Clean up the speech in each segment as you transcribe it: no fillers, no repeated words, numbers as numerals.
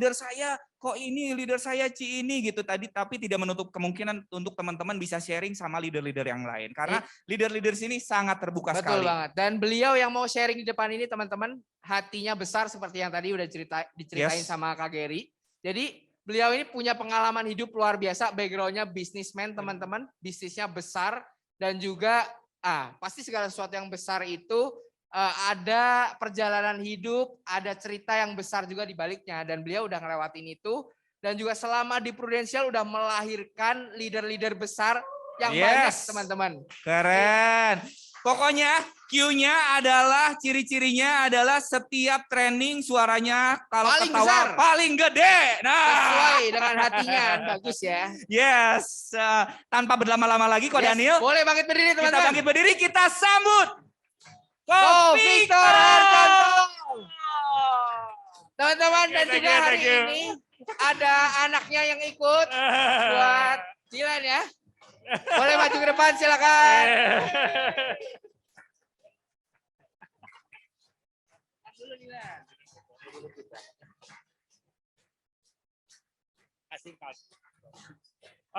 leader saya kok ini, leader saya ini gitu tadi, tapi tidak menutup kemungkinan untuk teman-teman bisa sharing sama leader-leader yang lain karena leader-leader sini sangat terbuka Betul sekali. banget. Dan beliau yang mau sharing di depan ini teman-teman, hatinya besar seperti yang tadi udah diceritain sama Kak Gary. Jadi beliau ini punya pengalaman hidup luar biasa, backgroundnya bisnismen teman-teman, bisnisnya besar dan juga pasti segala sesuatu yang besar itu ada perjalanan hidup, ada cerita yang besar juga di baliknya dan beliau udah ngelewatin itu dan juga selama di Prudential udah melahirkan leader-leader besar yang banyak teman-teman. Keren. Pokoknya Q-nya adalah ciri-cirinya adalah setiap training suaranya kalau paling ketawa besar, paling gede. Nah, sesuai dengan hatinya, bagus ya. Yes. Tanpa berlama-lama lagi, Ko Daniel. Boleh bangkit berdiri teman-teman. Kita bangkit berdiri, kita sambut Ko Victor Hartanto. Teman-teman dan juga hari ini ada anaknya yang ikut buat Dilan ya. Boleh maju ke depan silakan.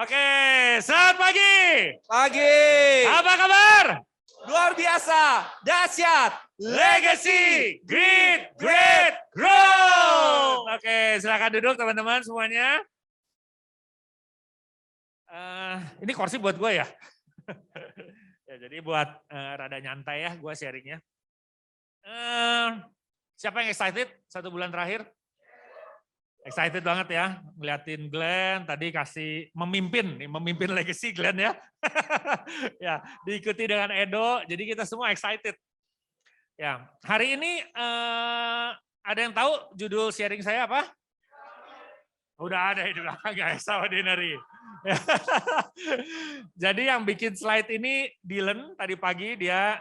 Oke, selamat pagi. Pagi. Apa kabar? Luar biasa, dahsyat, legacy, great growth. Oke, silakan duduk teman-teman semuanya. Ini kursi buat gue ya. Ya jadi buat rada nyantai ya gue sharingnya. Siapa yang excited 1 bulan terakhir? Excited banget ya, ngeliatin Glenn tadi kasih memimpin legacy Glenn ya. Ya, diikuti dengan Edo, jadi kita semua excited. Ya, hari ini ada yang tahu judul sharing saya apa? Udah ada di belakang guys, extraordinary. Jadi yang bikin slide ini Dylan tadi pagi dia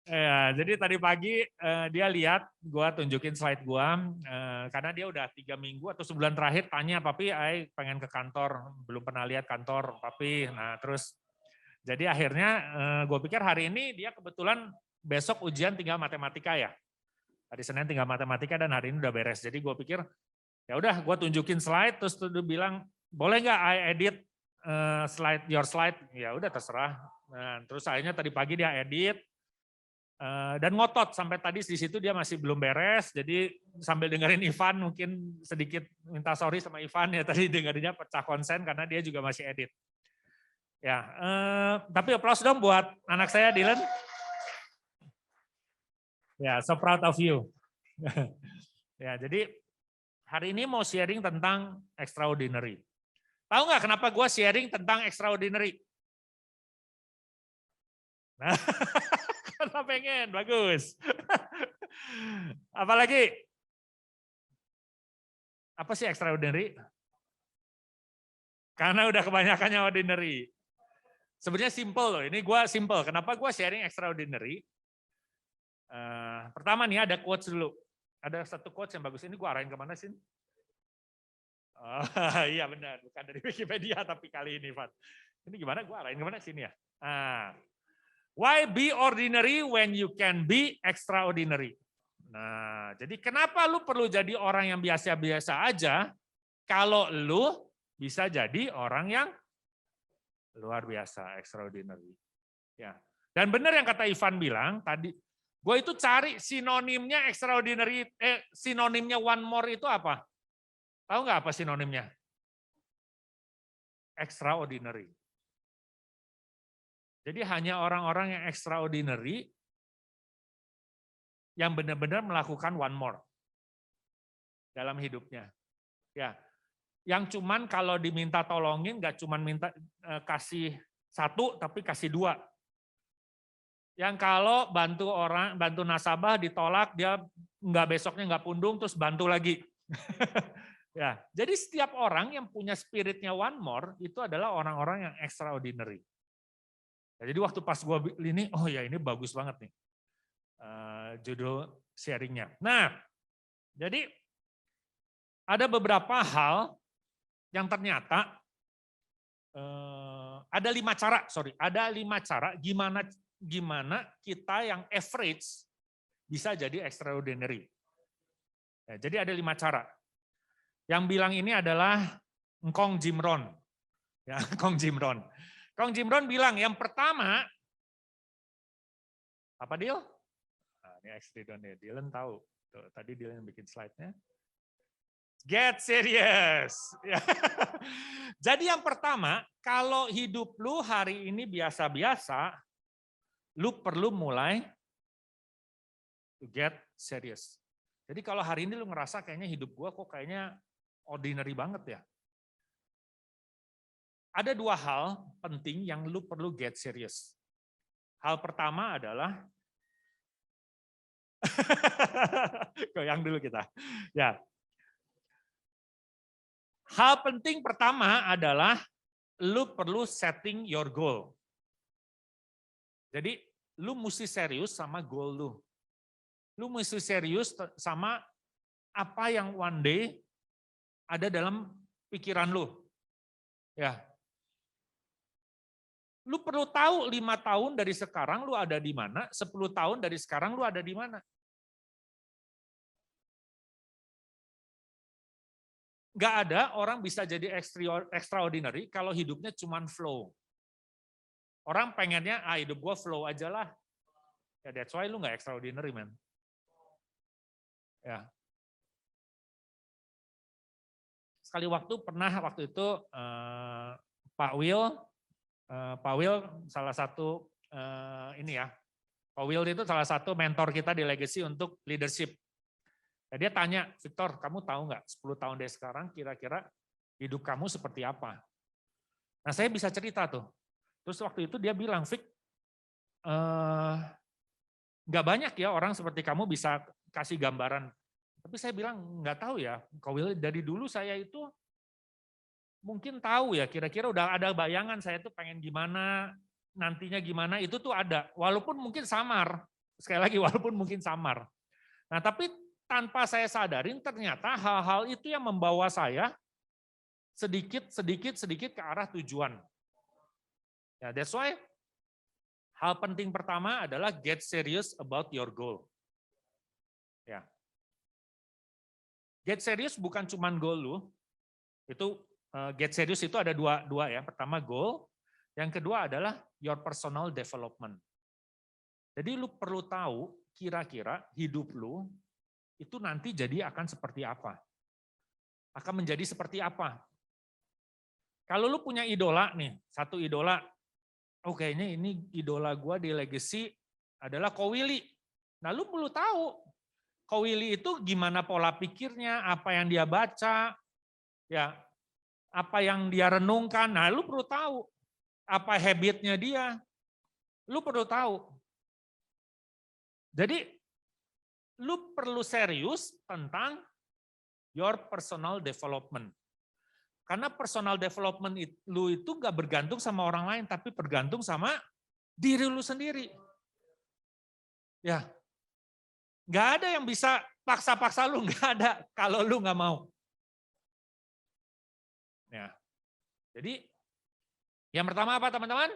ya, jadi tadi pagi dia lihat gua tunjukin slide gua karena dia udah 3 minggu atau sebulan terakhir tanya papi, pengen ke kantor, belum pernah lihat kantor papi. Nah terus jadi akhirnya gue pikir hari ini dia kebetulan besok ujian tinggal matematika ya. Hari Senin tinggal matematika dan hari ini udah beres. Jadi gue pikir ya udah gue tunjukin slide terus dia bilang boleh nggak I edit your slide? Ya udah terserah. Nah, terus akhirnya tadi pagi dia edit. Dan ngotot sampai tadi di situ dia masih belum beres, jadi sambil dengerin Ivan mungkin sedikit minta sorry sama Ivan ya tadi dengerinnya pecah konsen karena dia juga masih edit. Ya, tapi applause dong buat anak saya Dylan. Ya, so proud of you. Ya, jadi hari ini mau sharing tentang extraordinary. Tahu nggak kenapa gue sharing tentang extraordinary? Nah, karena pengen, bagus. Apalagi? Apa sih extraordinary? Karena udah kebanyakannya ordinary. Sebenarnya simple loh, ini gue simple. Kenapa gue sharing extraordinary? Pertama nih ada quotes dulu. Ada satu quotes yang bagus, ini gue arahin kemana sih? Oh, iya benar, bukan dari Wikipedia tapi kali ini, Pak. Ini gimana gue arahin kemana sini ya? Why be ordinary when you can be extraordinary? Nah, jadi kenapa lu perlu jadi orang yang biasa-biasa aja kalau lu bisa jadi orang yang luar biasa, extraordinary. Ya. Dan benar yang kata Ivan bilang tadi, gue itu cari sinonimnya extraordinary, sinonimnya one more itu apa? Tahu nggak apa sinonimnya? Extraordinary. Jadi hanya orang-orang yang extraordinary yang benar-benar melakukan one more dalam hidupnya. Ya, yang cuman kalau diminta tolongin nggak cuman minta kasih 1 tapi kasih 2. Yang kalau bantu orang, bantu nasabah ditolak dia besoknya nggak pundung terus bantu lagi. Ya, jadi setiap orang yang punya spiritnya one more itu adalah orang-orang yang extraordinary. Jadi waktu pas gue ini, oh ya ini bagus banget nih judul sharingnya. Nah, jadi ada beberapa hal yang ternyata ada 5 cara gimana kita yang average bisa jadi extraordinary. Ya, jadi ada 5 cara. Yang bilang ini adalah Ngkong Jim Rohn. Ya, Ngkong Jim Rohn. Ngkong Jim Rohn bilang yang pertama, apa Dil? Nah, ini extraordinary, Dylan tahu. Tuh, tadi Dylan bikin slide-nya. Get serious. Ya. Jadi yang pertama, kalau hidup lu hari ini biasa-biasa, lu perlu mulai to get serious. Jadi kalau hari ini lu ngerasa kayaknya hidup gua kok kayaknya ordinary banget ya. Ada 2 hal penting yang lu perlu get serious. Hal pertama adalah goyang dulu kita. Ya. Hal penting pertama adalah lu perlu setting your goal. Jadi lu mesti serius sama goal lu. Lu mesti serius sama apa yang one day ada dalam pikiran lu. Ya. Lu perlu tahu 5 tahun dari sekarang lu ada di mana, 10 tahun dari sekarang lu ada di mana. Nggak ada orang bisa jadi extraordinary kalau hidupnya cuman flow. Orang pengennya, hidup gua flow aja lah. Ya that's why lu nggak extraordinary, man. Ya. Sekali waktu itu Pak Will salah satu Pak Will itu salah satu mentor kita di Legacy untuk leadership. Ya, dia tanya, Victor, kamu tahu nggak 10 tahun dari sekarang kira-kira hidup kamu seperti apa? Nah saya bisa cerita tuh. Terus waktu itu dia bilang, Vic, nggak banyak ya orang seperti kamu bisa kasih gambaran. Tapi saya bilang, nggak tahu ya, Kak Will, dari dulu saya itu mungkin tahu ya, kira-kira udah ada bayangan saya tuh pengen gimana, nantinya gimana, itu tuh ada. Walaupun mungkin samar, sekali lagi walaupun mungkin samar. Nah tapi tanpa saya sadarin ternyata hal-hal itu yang membawa saya sedikit ke arah tujuan. Ya, that's why hal penting pertama adalah get serious about your goal. Ya. Get serious bukan cuman goal lu. Itu get serious itu ada dua ya. Pertama goal, yang kedua adalah your personal development. Jadi lu perlu tahu kira-kira hidup lu itu nanti jadi akan seperti apa? Akan menjadi seperti apa? Kalau lu punya idola nih, satu idola, kayaknya ini idola gua di Legacy adalah Ko Willy. Nah lu perlu tahu, Ko Willy itu gimana pola pikirnya, apa yang dia baca, ya, apa yang dia renungkan. Nah lu perlu tahu, apa habitnya dia, lu perlu tahu. Jadi lu perlu serius tentang your personal development. Karena personal development lu itu gak bergantung sama orang lain, tapi bergantung sama diri lu sendiri. Ya, gak ada yang bisa paksa-paksa lu, gak ada kalau lu gak mau. Ya, jadi yang pertama apa teman-teman?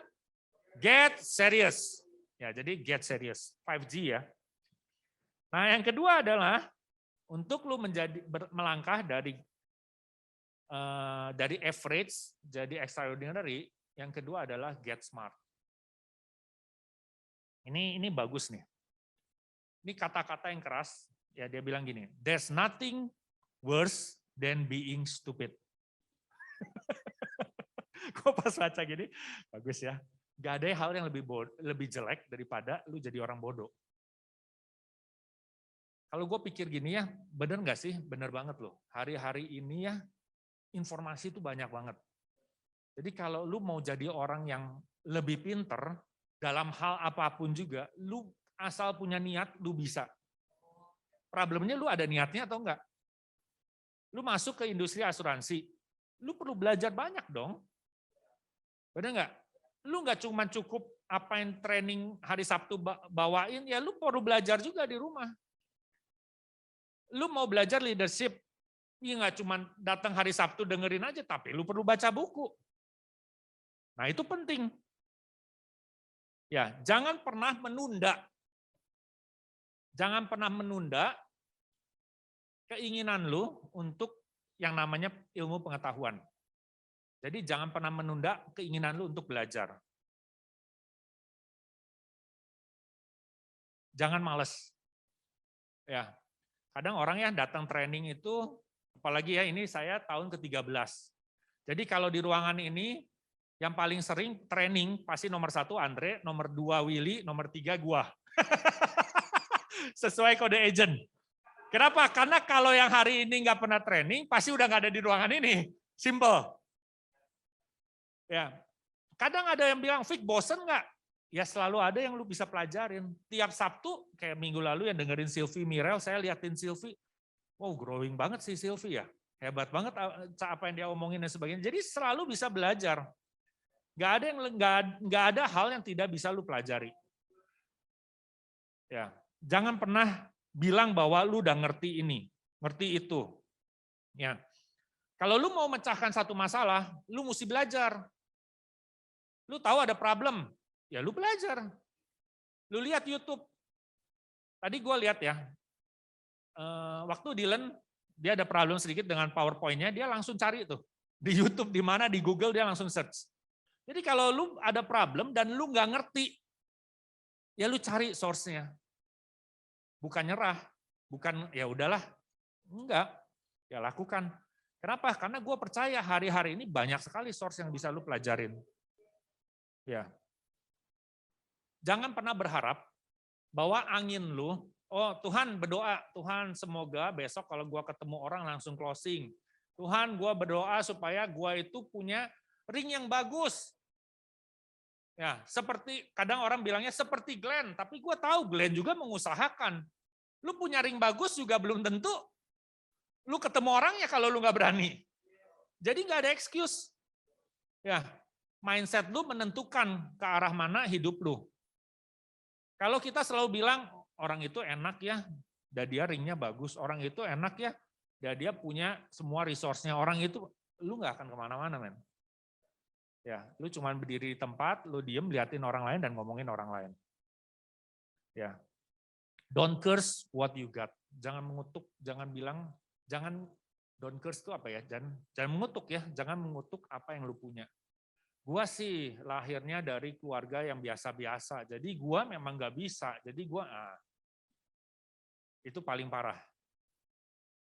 Get serious. Ya, jadi get serious. 5G ya. Nah, yang kedua adalah untuk lu melangkah dari average jadi extraordinary, yang kedua adalah get smart. Ini bagus nih. Ini kata-kata yang keras, ya dia bilang gini, there's nothing worse than being stupid. Kok pas baca gini, bagus ya. Gak ada hal yang lebih jelek daripada lu jadi orang bodoh. Kalau gue pikir gini ya, bener gak sih? Bener banget loh. Hari-hari ini ya, informasi itu banyak banget. Jadi kalau lu mau jadi orang yang lebih pinter, dalam hal apapun juga, lu asal punya niat, lu bisa. Problemnya lu ada niatnya atau enggak? Lu masuk ke industri asuransi, lu perlu belajar banyak dong. Bener nggak? Lu nggak cuma cukup apa yang training hari Sabtu bawain, ya lu perlu belajar juga di rumah. Lu mau belajar leadership, ya nggak cuma datang hari Sabtu dengerin aja, tapi lu perlu baca buku. Nah itu penting. Ya, jangan pernah menunda. Jangan pernah menunda keinginan lu untuk yang namanya ilmu pengetahuan. Jadi jangan pernah menunda keinginan lu untuk belajar. Jangan males. Ya, kadang orang yang datang training itu, apalagi ya ini saya tahun ke-13. Jadi kalau di ruangan ini, yang paling sering training pasti nomor 1 Andre, nomor 2 Willy, nomor 3 gua. Sesuai kode agent. Kenapa? Karena kalau yang hari ini nggak pernah training, pasti udah nggak ada di ruangan ini. Simple. Ya, kadang ada yang bilang, Fik, bosen nggak? Ya selalu ada yang lu bisa pelajarin. Tiap Sabtu, kayak minggu lalu yang dengerin Sylvie Mirel, saya liatin Sylvie, wow growing banget sih Sylvie ya. Hebat banget apa yang dia omongin dan sebagainya. Jadi selalu bisa belajar. Nggak ada hal yang tidak bisa lu pelajari. Ya, jangan pernah bilang bahwa lu udah ngerti ini, ngerti itu. Ya. Kalau lu mau mecahkan satu masalah, lu mesti belajar. Lu tahu ada problem, ya lu belajar. Lu lihat YouTube. Tadi gue lihat ya, waktu Dylan, dia ada problem sedikit dengan PowerPoint-nya, dia langsung cari tuh. Di YouTube, di mana, di Google, dia langsung search. Jadi kalau lu ada problem dan lu nggak ngerti, ya lu cari source-nya. Bukan nyerah, bukan ya udahlah, enggak, ya lakukan. Kenapa? Karena gue percaya hari-hari ini banyak sekali source yang bisa lu pelajarin. Ya. Jangan pernah berharap bahwa angin lu, oh Tuhan berdoa, Tuhan semoga besok kalau gue ketemu orang langsung closing. Tuhan gue berdoa supaya gue itu punya ring yang bagus. Ya, seperti kadang orang bilangnya seperti Glenn, tapi gue tahu Glenn juga mengusahakan. Lu punya ring bagus juga belum tentu lu ketemu orangnya kalau lu nggak berani. Jadi nggak ada excuse. Ya, mindset lu menentukan ke arah mana hidup lu. Kalau kita selalu bilang orang itu enak ya, dan dia ringnya bagus. Orang itu enak ya, dan dia punya semua resource-nya. Orang itu lu nggak akan kemana-mana, men. Ya, lu cuma berdiri di tempat, lu diem, liatin orang lain dan ngomongin orang lain. Ya, don't curse what you got. Jangan mengutuk, jangan bilang, don't curse itu apa ya? Jangan mengutuk ya, jangan mengutuk apa yang lu punya. Gua sih lahirnya dari keluarga yang biasa-biasa, jadi gua memang nggak bisa, jadi gua itu paling parah.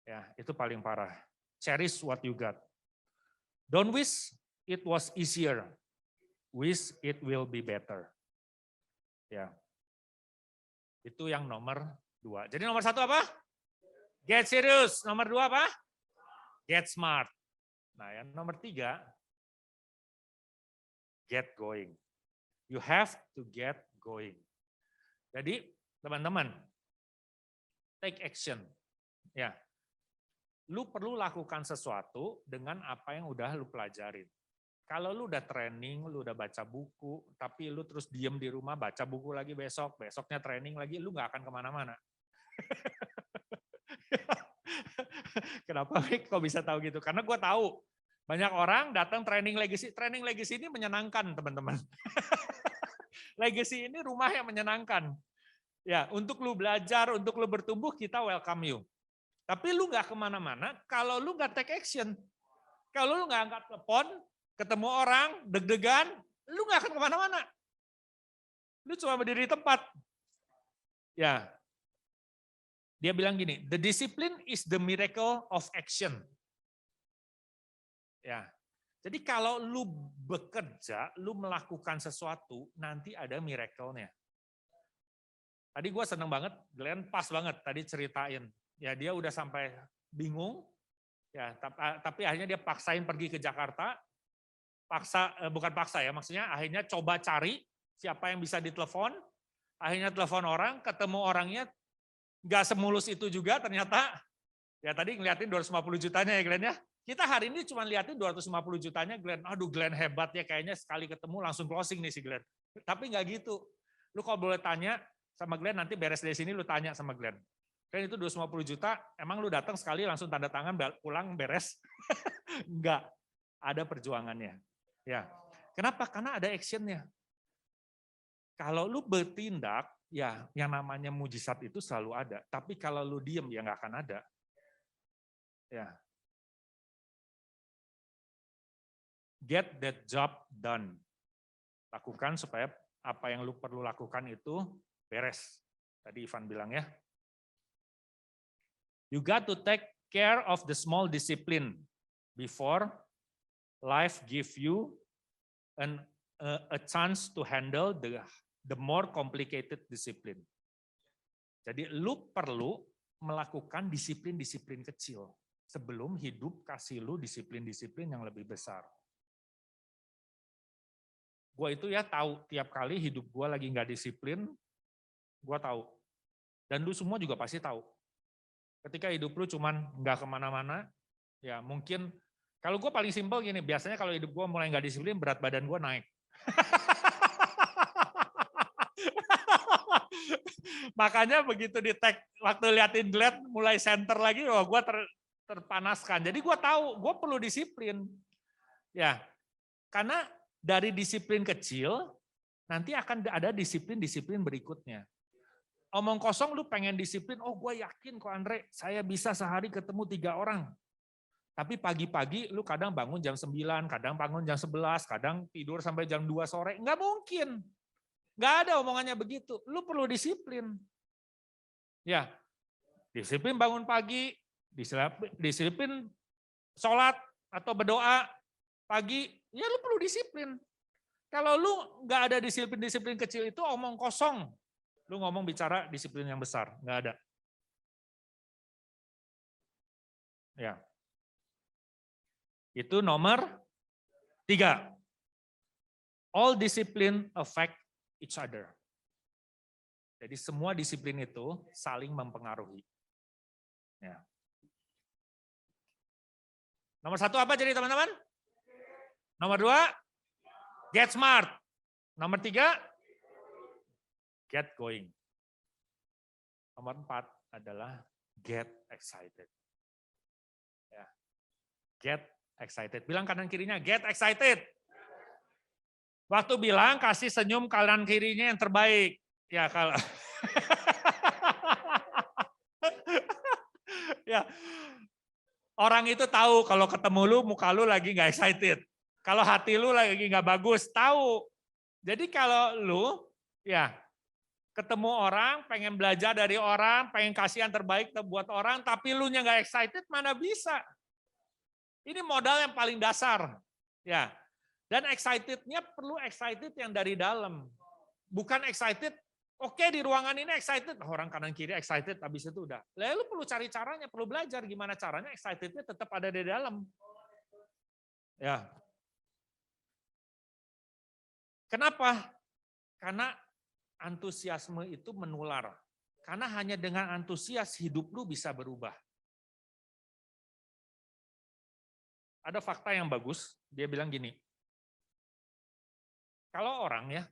Ya, itu paling parah. Cherish what you got. Don't wish it was easier. Wish it will be better. Ya. Itu yang nomor 2. Jadi nomor 1 apa? Get serious. Nomor 2 apa? Get smart. Nah, yang nomor 3, get going. You have to get going. Jadi, teman-teman, take action. Ya. Lu perlu lakukan sesuatu dengan apa yang udah lu pelajarin. Kalau lu udah training, lu udah baca buku, tapi lu terus diem di rumah, baca buku lagi besoknya training lagi, lu nggak akan kemana-mana. Kenapa kok bisa tahu gitu? Karena gue tahu banyak orang datang training legacy ini menyenangkan teman-teman. Legacy ini rumah yang menyenangkan. Ya, untuk lu belajar, untuk lu bertumbuh, kita welcome you. Tapi lu nggak kemana-mana kalau lu nggak take action. Kalau lu nggak angkat telepon, ketemu orang, deg-degan, lu nggak akan kemana-mana. Lu cuma berdiri di tempat. Ya, dia bilang gini, the discipline is the miracle of action. Ya, jadi kalau lu bekerja, lu melakukan sesuatu, nanti ada miracle-nya. Tadi gue seneng banget, Glenn pas banget tadi ceritain. Ya dia udah sampai bingung, ya tapi akhirnya dia paksain pergi ke Jakarta, bukan paksa ya, maksudnya akhirnya coba cari siapa yang bisa ditelepon, akhirnya telepon orang, ketemu orangnya, nggak semulus itu juga ternyata, ya tadi ngeliatin 250 jutanya ya Glenn ya, kita hari ini cuma liatin 250 jutanya Glenn, aduh Glenn hebat ya kayaknya sekali ketemu langsung closing nih si Glenn, tapi nggak gitu, lu kalau boleh tanya sama Glenn, nanti beres dari sini lu tanya sama Glenn, kan itu 250 juta, emang lu datang sekali langsung tanda tangan pulang beres? Enggak, ada perjuangannya. Ya, kenapa? Karena ada actionnya. Kalau lu bertindak, ya yang namanya mujizat itu selalu ada. Tapi kalau lu diem, ya nggak akan ada. Ya. Get that job done. Lakukan supaya apa yang lu perlu lakukan itu beres. Tadi Ivan bilang ya. You got to take care of the small discipline before life give you a chance to handle the more complicated discipline. Jadi lu perlu melakukan disiplin-disiplin kecil sebelum hidup kasih lu disiplin-disiplin yang lebih besar. Gue itu ya tahu tiap kali hidup gue lagi nggak disiplin, gue tahu. Dan lu semua juga pasti tahu. Ketika hidup lu cuman nggak kemana-mana, ya mungkin kalau gue paling simpel gini, biasanya kalau hidup gue mulai nggak disiplin, berat badan gue naik. Makanya begitu di tag, waktu liatin glad mulai center lagi, wah gue terpanaskan. Jadi gue tahu, gue perlu disiplin. Ya, karena dari disiplin kecil, nanti akan ada disiplin-disiplin berikutnya. Omong kosong lu pengen disiplin, oh gue yakin kok Andre, saya bisa sehari ketemu 3 orang. Tapi pagi-pagi lu kadang bangun jam 9, kadang bangun jam 11, kadang tidur sampai jam 2 sore. Nggak mungkin. Nggak ada omongannya begitu. Lu perlu disiplin. Ya, disiplin bangun pagi, disiplin sholat atau berdoa pagi, ya lu perlu disiplin. Kalau lu nggak ada disiplin-disiplin kecil itu omong kosong. Lu ngomong bicara disiplin yang besar, nggak ada. Ya. Itu nomor 3. All discipline affect each other. Jadi semua disiplin itu saling mempengaruhi. Ya. Nomor 1 apa jadi teman-teman? Nomor 2, get smart. Nomor 3, get going. Nomor 4 adalah get excited. Ya. Get excited. Bilang kanan kirinya, get excited. Waktu bilang kasih senyum kanan kirinya yang terbaik. Ya kalau ya orang itu tahu kalau ketemu lu muka lu lagi nggak excited. Kalau hati lu lagi nggak bagus, tahu. Jadi kalau lu ya ketemu orang, pengen belajar dari orang, pengen kasih yang terbaik buat orang, tapi lu nya nggak excited, mana bisa? Ini modal yang paling dasar. Ya. Dan excitednya perlu excited yang dari dalam. Bukan excited, oke di ruangan ini excited, orang kanan kiri excited, habis itu udah. Lalu perlu cari caranya, perlu belajar gimana caranya excitednya tetap ada di dalam. Ya. Kenapa? Karena antusiasme itu menular. Karena hanya dengan antusias hidup lu bisa berubah. Ada fakta yang bagus, dia bilang gini, kalau orang ya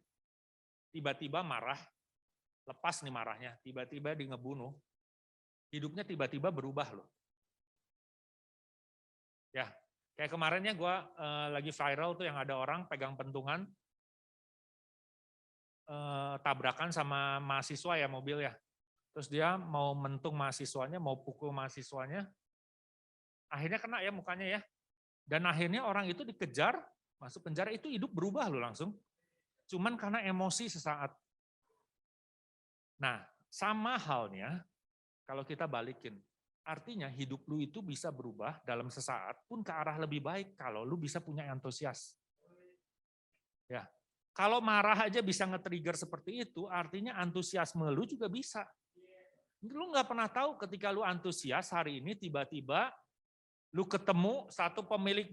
tiba-tiba marah, lepas nih marahnya, tiba-tiba dia ngebunuh, hidupnya tiba-tiba berubah loh. Ya, kayak kemarinnya gue lagi viral tuh yang ada orang pegang pentungan, tabrakan sama mahasiswa ya mobil ya. Terus dia mau mentung mahasiswanya, mau pukul mahasiswanya, akhirnya kena ya mukanya ya. Dan akhirnya orang itu dikejar, masuk penjara, itu hidup berubah loh langsung. Cuman karena emosi sesaat. Nah, sama halnya kalau kita balikin. Artinya hidup lu itu bisa berubah dalam sesaat pun ke arah lebih baik kalau lu bisa punya antusias. Ya. Kalau marah aja bisa nge-trigger seperti itu, artinya antusiasme lu juga bisa. Lu nggak pernah tahu ketika lu antusias hari ini tiba-tiba lu ketemu satu pemilik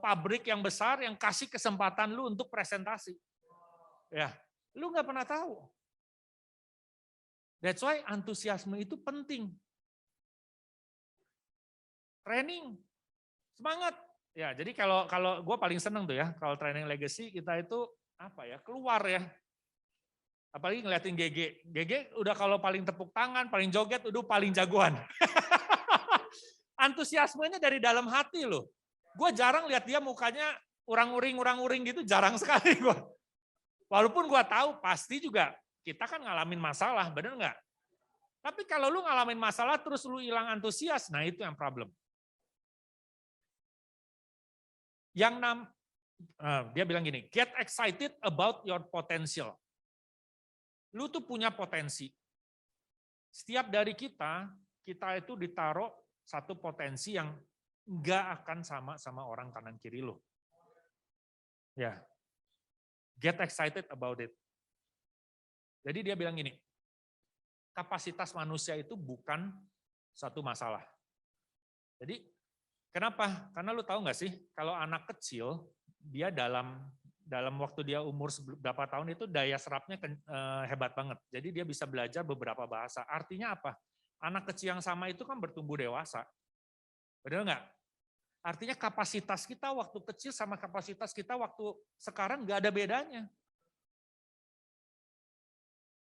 pabrik yang besar yang kasih kesempatan lu untuk presentasi. Ya, lu nggak pernah tahu. That's why antusiasme itu penting. Training, semangat. Ya, jadi kalau gue paling seneng tuh ya, kalau training legacy kita itu apa ya, keluar ya. Apalagi ngeliatin GG. GG udah kalau paling tepuk tangan, paling joget, udah paling jagoan. Antusiasmenya dari dalam hati loh. Gue jarang lihat dia mukanya urang-uring gitu, jarang sekali gue. Walaupun gua tahu pasti juga kita kan ngalamin masalah, bener nggak? Tapi kalau lu ngalamin masalah terus lu hilang antusias, nah itu yang problem. Dia bilang gini, get excited about your potential. Lu tuh punya potensi. Setiap dari kita itu ditaruh satu potensi yang nggak akan sama orang kanan kiri lu. Ya, get excited about it. Jadi dia bilang gini, kapasitas manusia itu bukan satu masalah. Jadi kenapa? Karena lu tahu nggak sih, kalau anak kecil dia dalam waktu dia umur berapa tahun itu daya serapnya hebat banget. Jadi dia bisa belajar beberapa bahasa. Artinya apa? Anak kecil yang sama itu kan bertumbuh dewasa. Benar nggak? Artinya kapasitas kita waktu kecil sama kapasitas kita waktu sekarang nggak ada bedanya.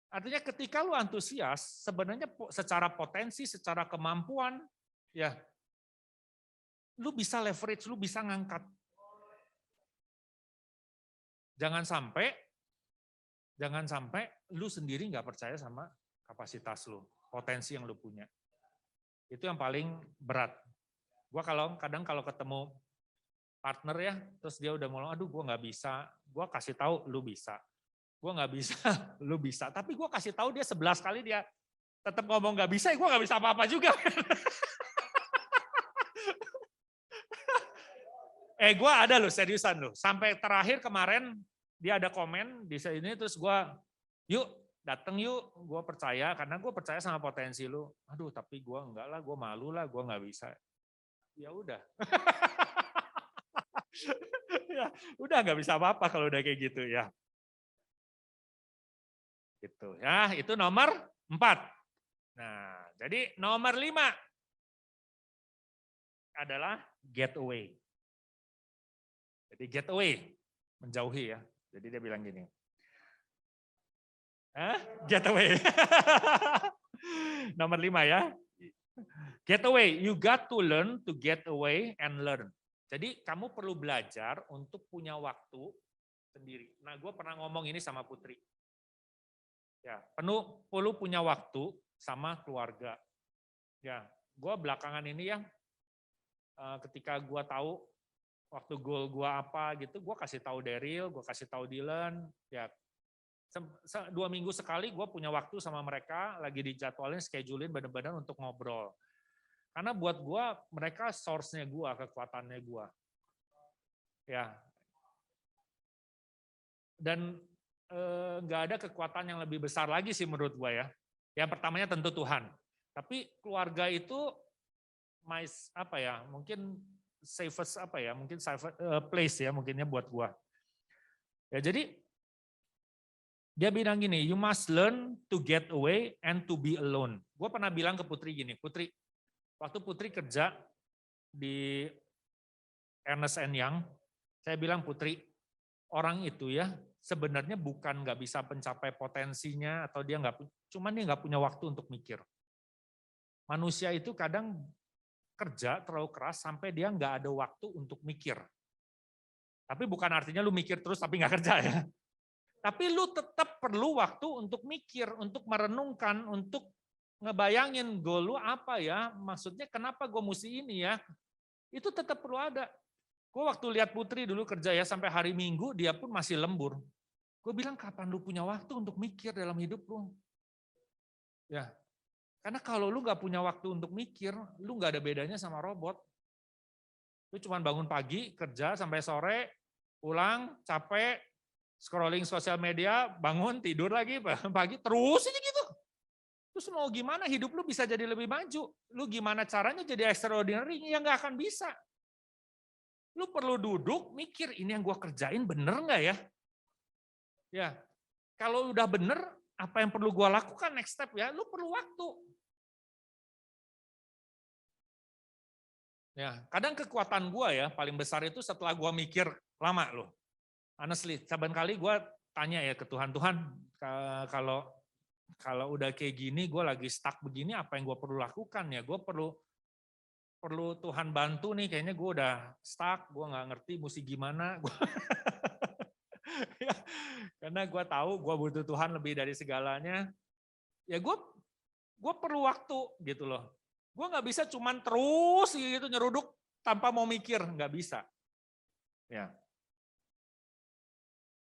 Artinya ketika lu antusias, sebenarnya secara potensi, secara kemampuan, ya, lu bisa leverage, lu bisa ngangkat. Jangan sampai lu sendiri nggak percaya sama kapasitas lu, potensi yang lu punya. Itu yang paling berat. Gua kadang kalau ketemu partner ya, terus dia udah mulai, aduh gua nggak bisa, gua kasih tahu lu bisa. Gue nggak bisa, lu bisa. Tapi gue kasih tahu dia 11 kali dia tetap ngomong nggak bisa, gue nggak bisa apa-apa juga. Gue ada loh, seriusan loh. Sampai terakhir kemarin dia ada komen di sini, terus gue, yuk dateng yuk, gue percaya, karena gue percaya sama potensi lu. Aduh tapi gue enggak lah, gue malu lah, gue nggak bisa. Ya udah. Ya, udah nggak bisa apa-apa kalau udah kayak gitu ya. Gitu ya, itu nomor 4. Nah, jadi nomor 5 adalah get away. Jadi get away, menjauhi ya. Jadi dia bilang gini. Get away. Nomor 5 ya. Get away, you got to learn to get away and learn. Jadi kamu perlu belajar untuk punya waktu sendiri. Nah, gue pernah ngomong ini sama Putri. Ya, perlu punya waktu sama keluarga. Ya, gue belakangan ini ya, ketika gue tahu waktu goal gue apa gitu, gue kasih tahu Daryl, gue kasih tahu Dylan. Ya, 2 minggu sekali gue punya waktu sama mereka, lagi dijadwalin, schedulein benar-benar untuk ngobrol. Karena buat gue mereka source-nya gue, kekuatannya gue. Ya. Dan nggak ada kekuatan yang lebih besar lagi sih menurut gue ya. Yang pertamanya tentu Tuhan. Tapi keluarga itu mungkin safest mungkin safest place ya mungkinnya buat gue. Ya jadi dia bilang gini, you must learn to get away and to be alone. Gue pernah bilang ke Putri gini, Putri, waktu Putri kerja di Ernst & Young, saya bilang Putri, orang itu ya sebenarnya bukan nggak bisa mencapai potensinya atau dia cuman dia nggak punya waktu untuk mikir. Manusia itu kadang kerja terlalu keras sampai dia nggak ada waktu untuk mikir. Tapi bukan artinya lu mikir terus tapi nggak kerja ya. Tapi lu tetap perlu waktu untuk mikir, untuk merenungkan, untuk ngebayangin goal lu apa ya, maksudnya kenapa gue mesti ini ya. Itu tetap perlu ada. Gue waktu lihat Putri dulu kerja ya sampai hari Minggu dia pun masih lembur. Gue bilang kapan lu punya waktu untuk mikir dalam hidup lu? Ya, karena kalau lu nggak punya waktu untuk mikir, lu nggak ada bedanya sama robot. Lu cuma bangun pagi kerja sampai sore, pulang capek, scrolling sosial media, bangun tidur lagi pagi terus aja gitu. Terus mau gimana hidup lu bisa jadi lebih maju? Lu gimana caranya jadi extraordinary? Ya nggak akan bisa. Lu perlu duduk, mikir, ini yang gua kerjain bener nggak ya? Ya, kalau udah bener, apa yang perlu gua lakukan next step ya? Lu perlu waktu. Ya, kadang kekuatan gua ya paling besar itu setelah gua mikir lama loh. Honestly, saban kali gua tanya ya ke Tuhan, kalau udah kayak gini, gua lagi stuck begini, apa yang gua perlu lakukan ya? Gua perlu Tuhan bantu nih, kayaknya gue udah stuck, gue nggak ngerti mesti gimana. Ya, Karena gue tahu gue butuh Tuhan lebih dari segalanya. Ya gue perlu waktu gitu loh. Gue nggak bisa cuman terus gitu nyeruduk tanpa mau mikir, nggak bisa. Ya.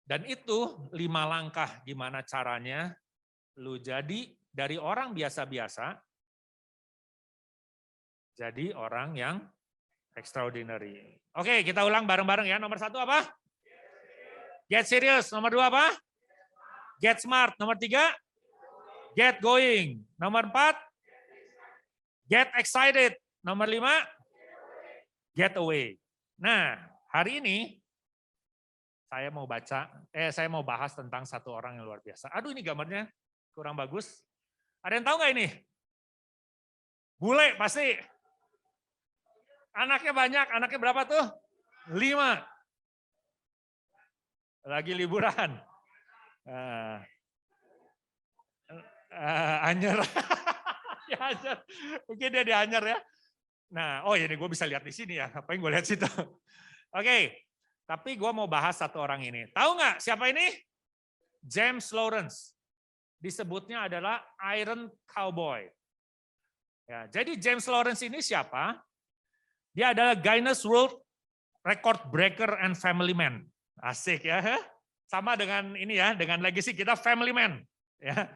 Dan itu 5 langkah gimana caranya lu jadi dari orang biasa-biasa jadi orang yang extraordinary. Oke, kita ulang bareng-bareng ya. Nomor 1 apa? Get serious. Nomor 2 apa? Get smart. Nomor 3? Get going. Nomor 4? Get excited. Nomor 5? Get away. Nah, hari ini saya mau bahas tentang satu orang yang luar biasa. Aduh, ini gambarnya kurang bagus. Ada yang tahu nggak ini? Bule pasti. Anaknya banyak. Anaknya berapa tuh? 5. Lagi liburan. Anyer. Ya, Anyer. Mungkin dia di Anyer ya. Nah, oh ini gue bisa lihat di sini ya. Apa yang gue lihat situ? Oke, tapi gue mau bahas satu orang ini. Tahu nggak siapa ini? James Lawrence. Disebutnya adalah Iron Cowboy. Ya, jadi James Lawrence ini siapa? Dia adalah Guinness World Record Breaker and Family Man. Asik ya. Sama dengan ini ya, dengan legacy kita Family Man. Ya.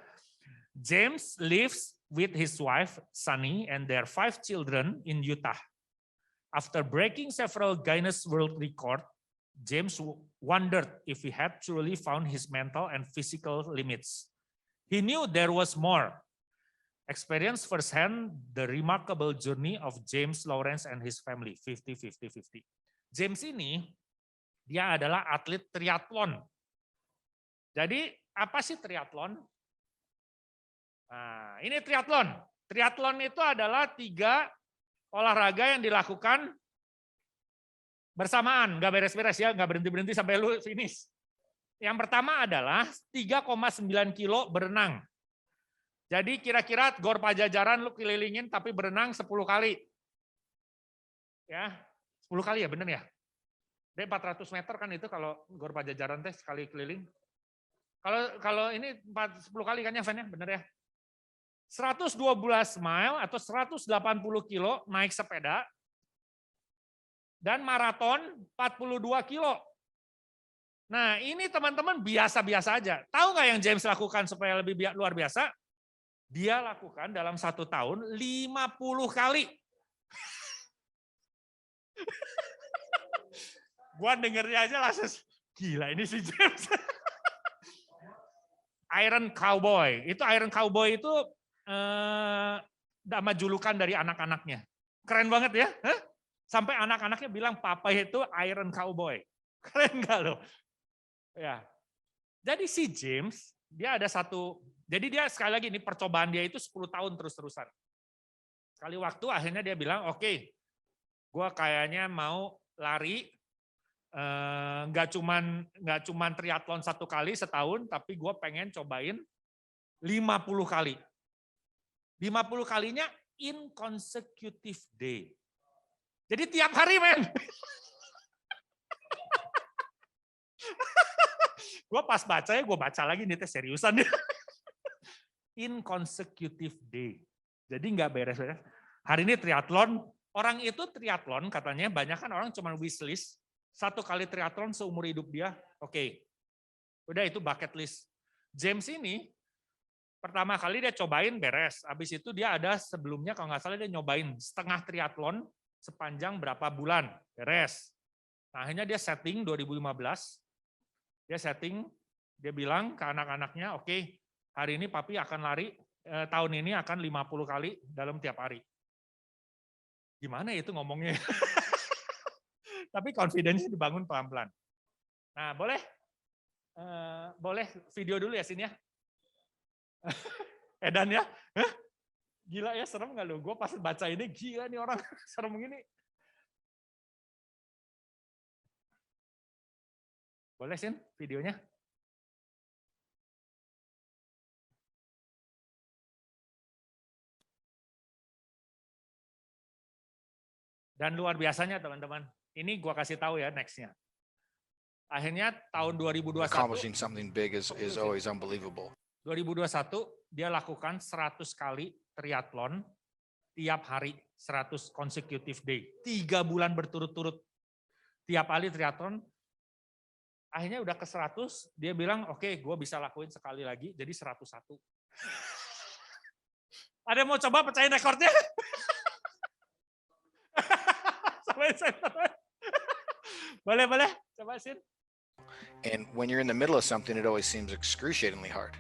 James lives with his wife, Sunny, and their 5 children in Utah. After breaking several Guinness World Records, James wondered if he had truly found his mental and physical limits. He knew there was more. Experience firsthand the remarkable journey of James Lawrence and his family, 50-50-50. James ini, dia adalah atlet triathlon. Jadi, apa sih triathlon? Nah, ini triathlon. Triathlon itu adalah 3 olahraga yang dilakukan bersamaan, nggak beres-beres ya, nggak berhenti-berhenti sampai lu finish. Yang pertama adalah 3,9 kilo berenang. Jadi kira-kira Gor Pajajaran lu kelilingin tapi berenang 10 kali. Ya, 10 kali ya bener ya? Dari 400 meter kan itu kalau Gor Pajajaran teh sekali keliling. Kalau ini 10 kali kan ya Van ya, bener ya? 112 mile atau 180 kilo naik sepeda. Dan maraton 42 kilo. Nah ini teman-teman biasa-biasa aja. Tahu nggak yang James lakukan supaya lebih luar biasa? Dia lakukan dalam 1 tahun 50 kali. Gua dengernya aja langsung, gila ini si James. Iron Cowboy. Itu Iron Cowboy itu nama julukan dari anak-anaknya. Keren banget ya. Hah? Sampai anak-anaknya bilang papa itu Iron Cowboy. Keren nggak loh? Ya. Jadi si James, dia ada jadi dia sekali lagi ini percobaan dia itu 10 tahun terus-terusan. Sekali waktu akhirnya dia bilang, oke, gue kayaknya mau lari, nggak cuman triathlon 1 kali setahun, tapi gue pengen cobain 50 kali. 50 kalinya in consecutive day. Jadi tiap hari men. Gue pas baca ya, gue baca lagi nih seriusan dia. In consecutive day. Jadi nggak beres-beres. Hari ini triathlon, orang itu triathlon katanya banyak kan orang cuma wishlist. 1 kali triathlon seumur hidup dia, oke. Udah itu bucket list. James ini pertama kali dia cobain beres. Habis itu dia ada sebelumnya kalau nggak salah dia nyobain setengah triathlon sepanjang berapa bulan, beres. Nah, akhirnya dia setting 2015. Dia bilang ke anak-anaknya, oke, hari ini papi akan lari, tahun ini akan 50 kali dalam tiap hari. Gimana itu ngomongnya? Tapi confidence dibangun pelan-pelan. Nah, boleh video dulu ya sini ya. Edan ya. Hah? Gila ya, serem nggak lo? Gue pas baca ini, gila nih orang serem gini. Boleh Sin videonya? Dan luar biasanya teman-teman, ini gua kasih tahu ya nextnya. Akhirnya tahun 2021, Accomplishing something big is always unbelievable. 2021 dia lakukan 100 kali triathlon tiap hari, 100 consecutive day. 3 bulan berturut-turut tiap kali triathlon. Akhirnya udah ke 100, dia bilang, oke, gue bisa lakuin sekali lagi, jadi 101. Ada yang mau coba pecahin rekornya? Boleh, coba Sin. And when you're in the middle of something, it always seems excruciatingly hard.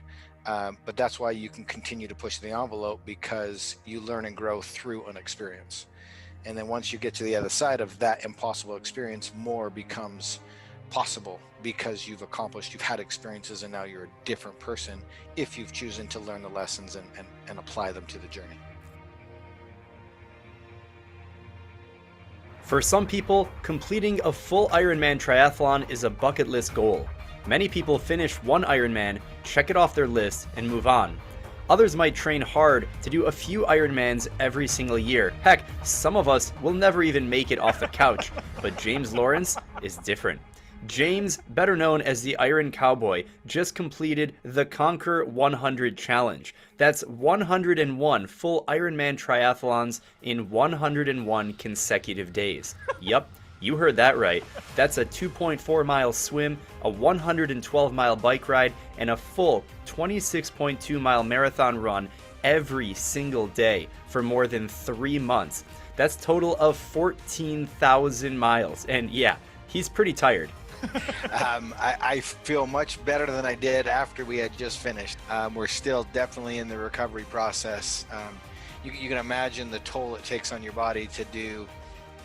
But that's why you can continue to push the envelope, because you learn and grow through an experience. And then once you get to the other side of that impossible experience, more becomes possible because you've had experiences, and now you're a different person if you've chosen to learn the lessons and apply them to the journey. For some people, completing a full Ironman triathlon is a bucket list goal. Many people finish one Ironman, check it off their list, and move on. Others might train hard to do a few Ironmans every single year. Heck, some of us will never even make it off the couch, but James Lawrence is different. James, better known as the Iron Cowboy, just completed the Conquer 100 challenge. That's 101 full Ironman triathlons in 101 consecutive days. Yup, you heard that right. That's a 2.4 mile swim, a 112 mile bike ride, and a full 26.2 mile marathon run every single day for more than 3 months. That's a total of 14,000 miles. And yeah, he's pretty tired. I feel much better than I did after we had just finished. We're still definitely in the recovery process. You can imagine the toll it takes on your body to do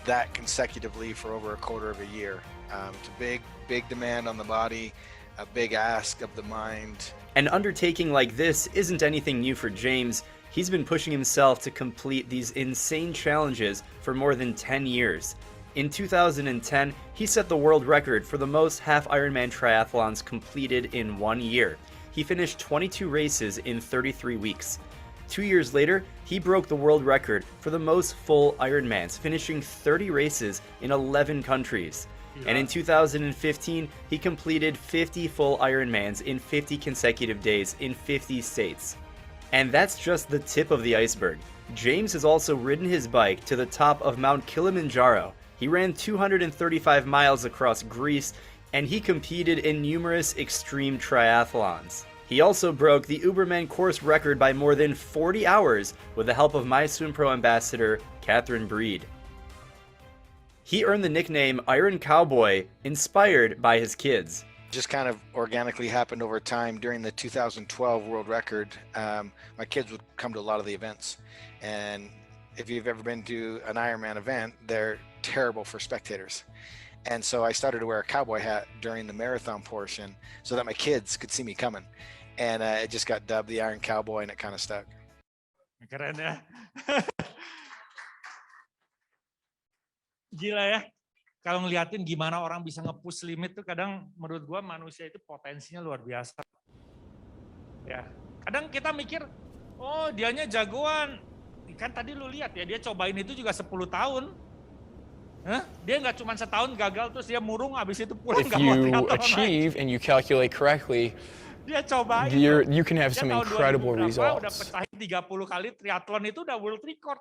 that consecutively for over a quarter of a year. It's a big demand on the body, a big ask of the mind. An undertaking like this isn't anything new for James. He's been pushing himself to complete these insane challenges for more than 10 years. In 2010, he set the world record for the most half Ironman triathlons completed in 1 year. He finished 22 races in 33 weeks. 2 years later, he broke the world record for the most full Ironmans, finishing 30 races in 11 countries. And in 2015, he completed 50 full Ironmans in 50 consecutive days in 50 states. And that's just the tip of the iceberg. James has also ridden his bike to the top of Mount Kilimanjaro. He ran 235 miles across Greece, and he competed in numerous extreme triathlons. He also broke the Uberman course record by more than 40 hours with the help of MySwimPro ambassador Catherine Breed. He earned the nickname Iron Cowboy, inspired by his kids. Just kind of organically happened over time. During the 2012 world record, my kids would come to a lot of the events. And if you've ever been to an Ironman event, they're terrible for spectators. And so I started to wear a cowboy hat during the marathon portion so that my kids could see me coming. And it just got dubbed the Iron Cowboy, and it kind of stuck. Keren ya. Gila ya. Kalau ngeliatin gimana orang bisa nge-push limit tuh, kadang menurut gua manusia itu potensinya luar biasa. Ya, kadang kita mikir, oh dianya jagoan. Kan tadi lu lihat ya, dia cobain itu juga 10 tahun. Dia nggak cuma setahun gagal terus dia murung, habis itu pulang nggak mau triathlon lagi. If you achieve and you calculate correctly, dia cobain. You can have some incredible results. Udah pecahin 30 kali triathlon itu udah world record.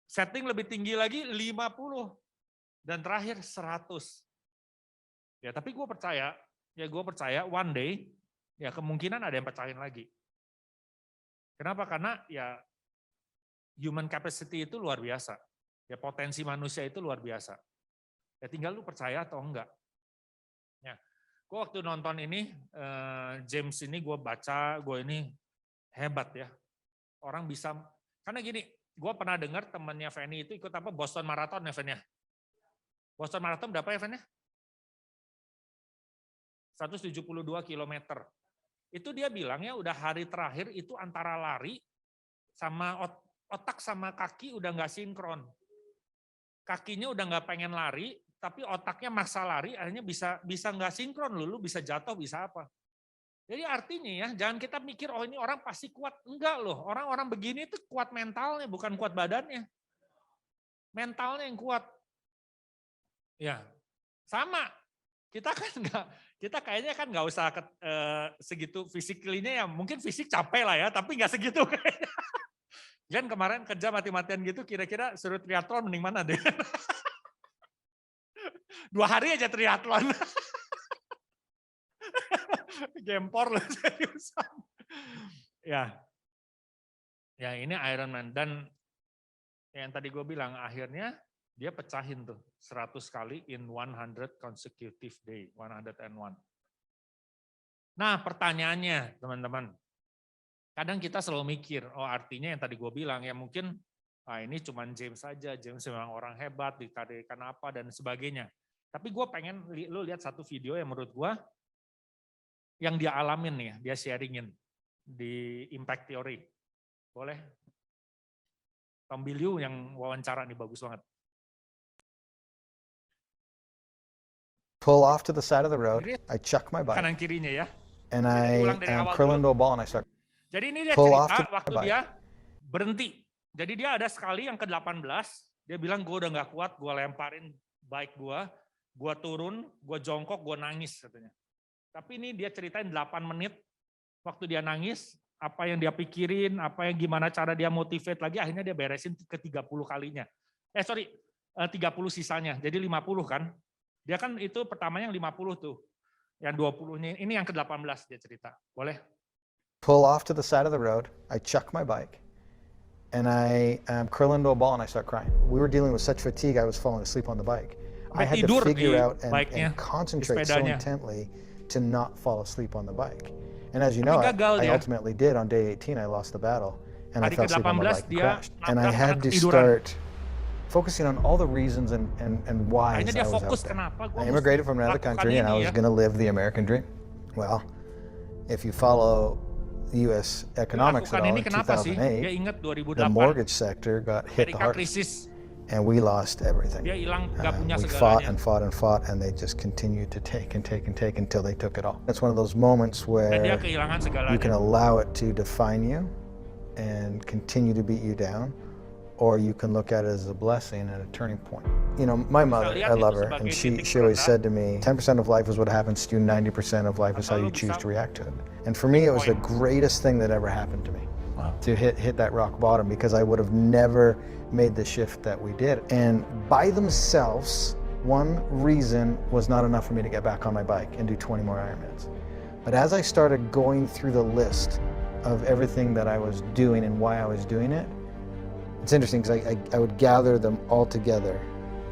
Setting lebih tinggi lagi 50 dan terakhir 100. Ya tapi gue percaya one day ya kemungkinan ada yang pecahin lagi. Kenapa? Karena ya human capacity itu luar biasa. Ya potensi manusia itu luar biasa. Ya tinggal lu percaya atau enggak. Ya, gue waktu nonton ini, James ini gue baca, gue ini hebat ya. Orang bisa, karena gini, gue pernah dengar temannya Fanny itu ikut apa Boston Marathon ya Fanny ya. Boston Marathon berapa ya Fanny? 172 km. Itu dia bilang ya udah hari terakhir itu antara lari sama otak sama kaki udah nggak sinkron. Kakinya udah nggak pengen lari, tapi otaknya maksa lari, akhirnya bisa nggak sinkron, lu bisa jatuh, bisa apa. Jadi artinya ya, jangan kita mikir, oh ini orang pasti kuat. Enggak loh, orang-orang begini itu kuat mentalnya, bukan kuat badannya. Mentalnya yang kuat. Ya, sama. kita kayaknya kan nggak usah segitu physically-nya ya, mungkin fisik capek lah ya, tapi nggak segitu kayaknya. Jan kemarin kerja mati-matian gitu, kira-kira suruh triathlon mending mana deh? 2 hari aja triathlon. Gempor loh seriusan. Ya ini Ironman, dan yang tadi gue bilang akhirnya dia pecahin tuh 100 kali in 100 consecutive day, 101. Nah pertanyaannya teman-teman, kadang kita selalu mikir, oh artinya yang tadi gue bilang ya mungkin ini cuman James saja, James memang orang hebat, dikadirkan apa dan sebagainya. Tapi gue pengen lu lihat satu video yang menurut gue yang dia alamin nih, dia sharingin di Impact Theory. Boleh? Tom Bilyeu yang wawancara nih bagus banget. Pull off to the side of the road, I chuck my bike, Kanan kirinya ya. and I curl into a ball and I start. Jadi ini dia Pull off cerita to waktu the bike. dia berhenti. Jadi dia ada sekali yang ke-18, dia bilang gue udah gak kuat, gue lemparin bike gue turun, gue jongkok, gue nangis katanya. Tapi ini dia ceritain 8 menit, waktu dia nangis, apa yang dia pikirin, gimana cara dia motivate lagi, akhirnya dia beresin ke 30 kalinya. 30 sisanya, jadi 50 kan. Dia kan itu pertamanya yang 50 tuh, yang 20-nya, ini yang ke-18 dia cerita, boleh? Pull off to the side of the road, I chuck my bike, and I curl into a ball and I start crying. We were dealing with such fatigue, I was falling asleep on the bike. I had to figure out and concentrate so intently to not fall asleep on the bike. And as you know, I ultimately did. On day 18, I lost the battle, and I fell asleep on the bike and crashed. And I had to start focusing on all the reasons and why I was out there. I immigrated from another country, and I was going to live the American dream. Well, if you follow U.S. economics at all, in 2008, the mortgage sector got hit the hardest, and we lost everything. We fought and fought and fought, and they just continued to take and take and take until they took it all. It's one of those moments where you can allow it to define you and continue to beat you down, or you can look at it as a blessing and a turning point. You know, my mother, I love her, and she always said to me, 10% of life is what happens to you, 90% of life is how you choose to react to it. And for me, it was the greatest thing that ever happened to me, to hit that rock bottom, because I would have never made the shift that we did. And by themselves, one reason was not enough for me to get back on my bike and do 20 more Ironmans. But as I started going through the list of everything that I was doing and why I was doing it, it's interesting because I would gather them all together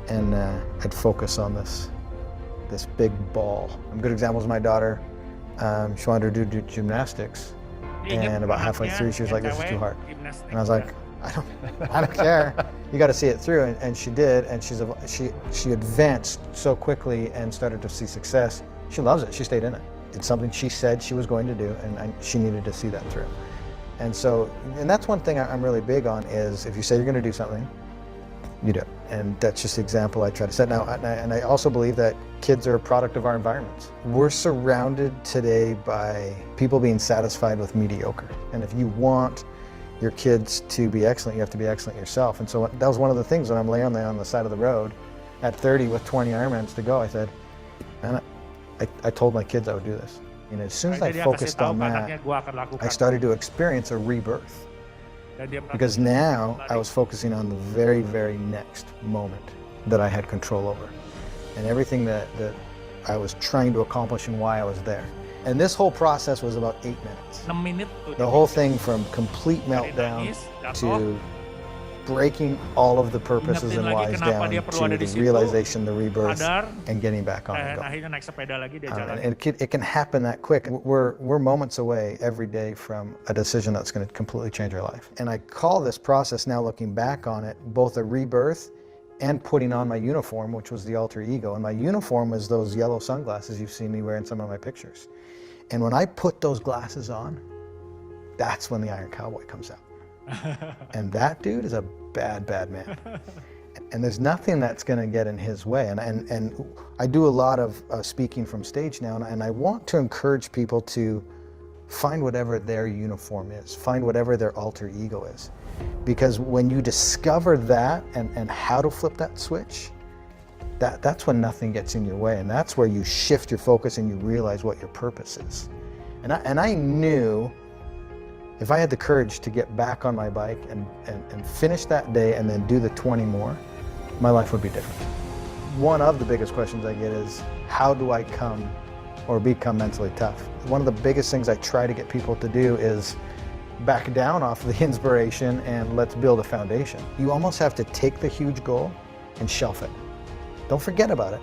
and I'd focus on this big ball. A good example is my daughter. She wanted to do gymnastics, and about halfway through she was like, "This is too hard," and I was like, "I don't care. You got to see it through." And she did, and she advanced so quickly and started to see success. She loves it. She stayed in it. It's something she said she was going to do, and she needed to see that through. And so, and that's one thing I'm really big on is if you say you're going to do something, you do it. And that's just the example I try to set. Now, and I also believe that kids are a product of our environments. We're surrounded today by people being satisfied with mediocre. And if you want your kids to be excellent, you have to be excellent yourself. And so that was one of the things when I'm laying there on the side of the road at 30 with 20 Ironmans to go, I said, man, I told my kids I would do this. And as soon as I focused on that, I started to experience a rebirth. Because now I was focusing on the very, very next moment that I had control over. And everything that I was trying to accomplish and why I was there. And this whole process was about 8 minutes. The whole thing from complete meltdown to breaking all of the purposes and whys down to the realization, the rebirth, and getting back on and going. It can happen that quick. We're moments away every day from a decision that's going to completely change our life. And I call this process now, looking back on it, both a rebirth and putting on my uniform, which was the alter ego. And my uniform was those yellow sunglasses you've seen me wear in some of my pictures. And when I put those glasses on, that's when the Iron Cowboy comes out. And that dude is a bad man. And there's nothing that's going to get in his way. And I do a lot of speaking from stage now, and I want to encourage people to find whatever their uniform is, find whatever their alter ego is. Because when you discover that and how to flip that switch, that's when nothing gets in your way, and that's where you shift your focus and you realize what your purpose is. And I knew if I had the courage to get back on my bike and finish that day and then do the 20 more, my life would be different. One of the biggest questions I get is, how do I become mentally tough? One of the biggest things I try to get people to do is back down off the inspiration and let's build a foundation. You almost have to take the huge goal and shelf it. Don't forget about it,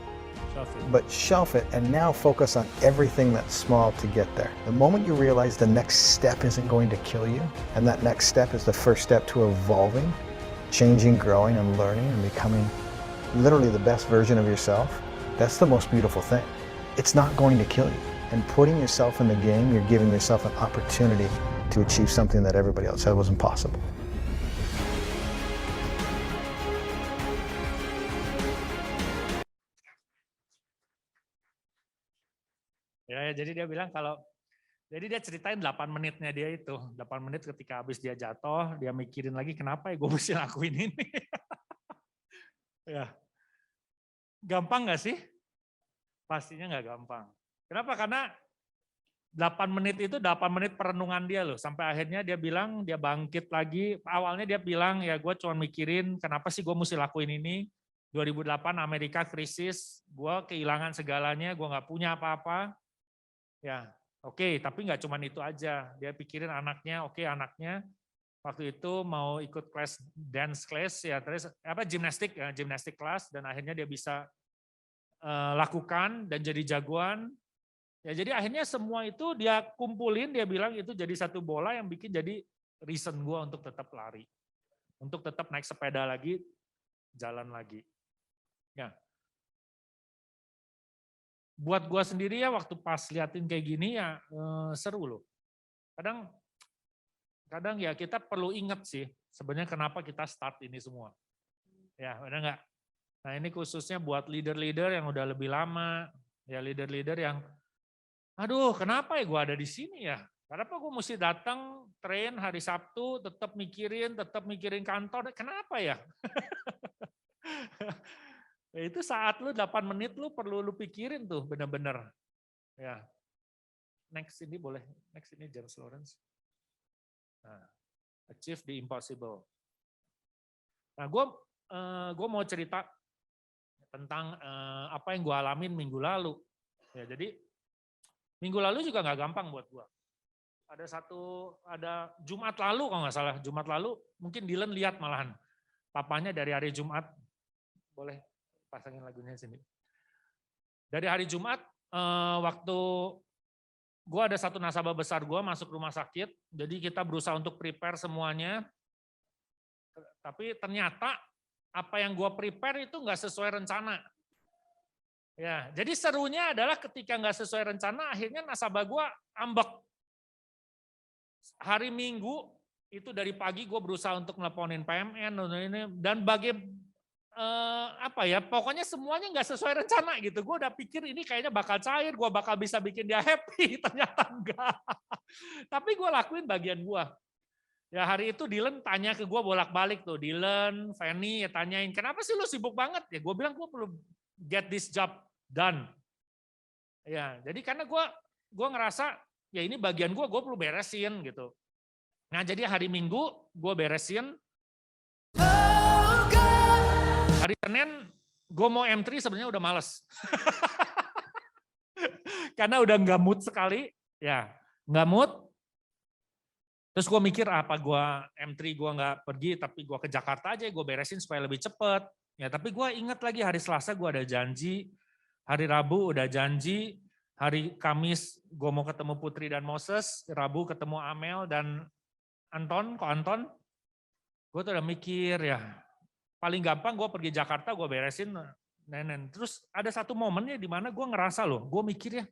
but shelf it and now focus on everything that's small to get there. The moment you realize the next step isn't going to kill you, and that next step is the first step to evolving, changing, growing, and learning, and becoming literally the best version of yourself, that's the most beautiful thing. It's not going to kill you. And putting yourself in the game, you're giving yourself an opportunity to achieve something that everybody else said was impossible. Ya, jadi dia bilang jadi dia ceritain 8 menitnya dia itu. 8 menit ketika habis dia jatuh, dia mikirin lagi kenapa ya gue mesti lakuin ini. Ya. Gampang gak sih? Pastinya gak gampang. Kenapa? Karena 8 menit itu 8 menit perenungan dia loh. Sampai akhirnya dia bilang, dia bangkit lagi. Awalnya dia bilang, ya gue cuma mikirin kenapa sih gue mesti lakuin ini. 2008 Amerika krisis, gue kehilangan segalanya, gue gak punya apa-apa. Ya, oke, tapi nggak cuma itu aja. Dia pikirin anaknya, anaknya waktu itu mau ikut kelas dance class ya, terus gimnastik kelas, dan akhirnya dia bisa lakukan dan jadi jagoan. Ya, jadi akhirnya semua itu dia kumpulin, dia bilang itu jadi satu bola yang bikin jadi reason gue untuk tetap lari, untuk tetap naik sepeda lagi, jalan lagi. Ya. Buat gue sendiri ya waktu pas liatin kayak gini ya seru loh. Kadang ya kita perlu ingat sih sebenarnya kenapa kita start ini semua. Ya benar nggak? Nah ini khususnya buat leader-leader yang udah lebih lama, ya leader-leader yang, aduh kenapa ya gue ada di sini ya? Kenapa gue mesti datang train hari Sabtu, tetap mikirin kantor, kenapa ya? Ya itu saat lu 8 menit lu perlu lu pikirin tuh bener-bener. Ya. Next ini boleh, next ini James Lawrence. Nah, achieve the impossible. Nah, gue mau cerita tentang apa yang gue alamin minggu lalu. Ya, jadi minggu lalu juga nggak gampang buat gue. Ada Jumat lalu kalau nggak salah, Jumat lalu mungkin Dylan lihat malahan. Papanya dari hari Jumat, boleh pasangin lagunya sini. Dari hari Jumat, waktu gue ada satu nasabah besar gue masuk rumah sakit, jadi kita berusaha untuk prepare semuanya, tapi ternyata apa yang gue prepare itu nggak sesuai rencana. Ya, jadi serunya adalah ketika nggak sesuai rencana, akhirnya nasabah gue ambek. Hari Minggu itu dari pagi gue berusaha untuk nelponin PMN dan pokoknya semuanya nggak sesuai rencana gitu. Gue udah pikir ini kayaknya bakal cair, gue bakal bisa bikin dia happy, ternyata enggak. Tapi gue lakuin bagian gue. Ya hari itu Dylan tanya ke gue bolak-balik tuh, Dylan, Fanny ya tanyain, kenapa sih lu sibuk banget? Ya gue bilang gue perlu get this job done. Ya jadi karena gue ngerasa ya ini bagian gue perlu beresin gitu. Nah jadi hari Minggu gue beresin. Hari Senin gue mau M3 sebenarnya udah males. Karena udah nggak mood sekali, ya nggak mood. Terus gue mikir apa gue M3 gue nggak pergi tapi gue ke Jakarta aja, gue beresin supaya lebih cepet. Ya tapi gue ingat lagi hari Selasa gue ada janji, hari Rabu udah janji, hari Kamis gue mau ketemu Putri dan Moses, Rabu ketemu Amel dan Anton, gue tuh udah mikir ya. Paling gampang gue pergi Jakarta, gue beresin nenen. Terus ada satu momennya di mana gue ngerasa loh, gue mikir ya,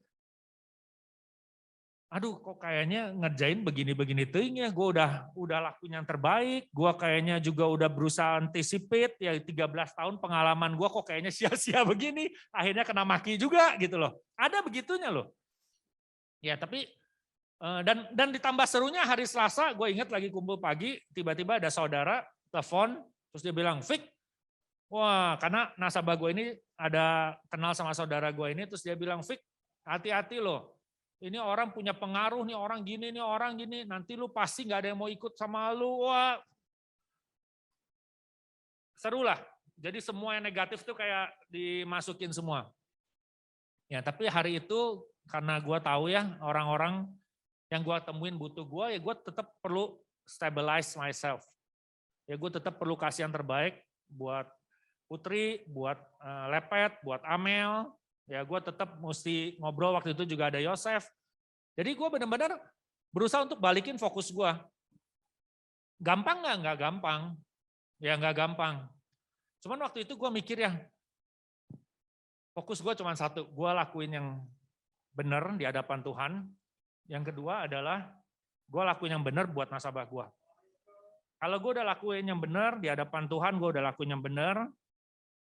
aduh kok kayaknya ngerjain begini-begini ting ya, gue udah lakuin yang terbaik, gue kayaknya juga udah berusaha anticipate, ya 13 tahun pengalaman gue kok kayaknya sia-sia begini, akhirnya kena maki juga gitu loh. Ada begitunya loh. Ya tapi, dan ditambah serunya hari Selasa, gue ingat lagi kumpul pagi, tiba-tiba ada saudara telepon, terus dia bilang, Vic, wah karena nasabah gue ini ada kenal sama saudara gue ini, terus dia bilang, Fik, hati-hati loh. Ini orang punya pengaruh, nih orang gini, nanti lu pasti nggak ada yang mau ikut sama lu. Wah, seru lah. Jadi semua yang negatif tuh kayak dimasukin semua. Ya, tapi hari itu karena gue tahu ya orang-orang yang gue temuin butuh gue, ya gue tetap perlu stabilize myself. Ya gue tetap perlu kasih yang terbaik buat Putri, buat Lepet, buat Amel. Ya gue tetap mesti ngobrol, waktu itu juga ada Yosef. Jadi gue benar-benar berusaha untuk balikin fokus gue. Gampang nggak? Nggak gampang. Ya nggak gampang. Cuman waktu itu gue mikir ya, fokus gue cuma satu, gue lakuin yang benar di hadapan Tuhan. Yang kedua adalah gue lakuin yang benar buat nasabah gue. Kalau gue udah lakuin yang benar di hadapan Tuhan, gue udah lakuin yang benar.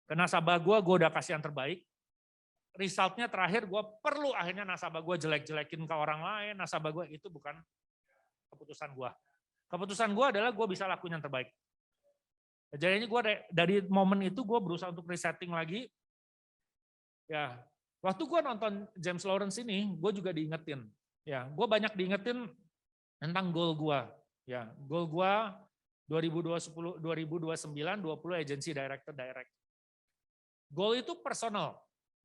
Ke nasabah gue udah kasih yang terbaik. Resultnya terakhir gue perlu akhirnya nasabah gue jelek-jelekin ke orang lain. Nasabah gue itu bukan keputusan gue. Keputusan gue adalah gue bisa lakuin yang terbaik. Jadi gue dari momen itu gue berusaha untuk resetting lagi. Ya, waktu gue nonton James Lawrence ini, gue juga diingetin. Ya, gue banyak diingetin tentang goal gue. Ya, goal gue 2029, 20 agency director direct. Goal itu personal.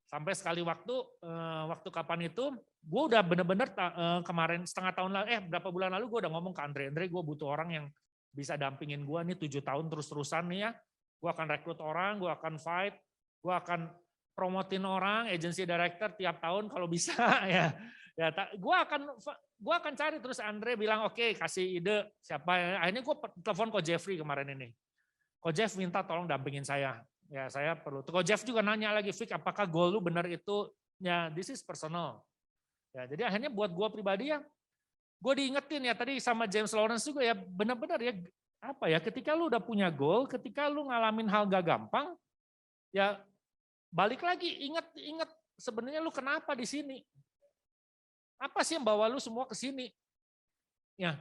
Sampai sekali waktu kapan itu, gue udah bener-bener kemarin setengah tahun lalu, berapa bulan lalu gue udah ngomong ke Andre, gue butuh orang yang bisa dampingin gue nih 7 tahun terus-terusan nih ya. Gue akan rekrut orang, gue akan fight, gue akan promotin orang, agency director tiap tahun kalau bisa ya. Ya, gue akan cari. Terus Andre bilang oke, kasih ide siapa ya. Akhirnya gue telepon Ko Jeffrey kemarin ini. Ko Jeff minta tolong dampingin saya. Ya saya perlu. Ko Jeff juga nanya lagi, Fik, apakah goal lu benar itu? Ya this is personal. Ya jadi akhirnya buat gue pribadi ya, gue diingetin ya tadi sama James Lawrence juga ya, benar-benar ya apa ya, ketika lu udah punya goal, ketika lu ngalamin hal gak gampang, ya balik lagi, ingat sebenarnya lu kenapa di sini? Apa sih yang bawa lu semua ke sini? Ya,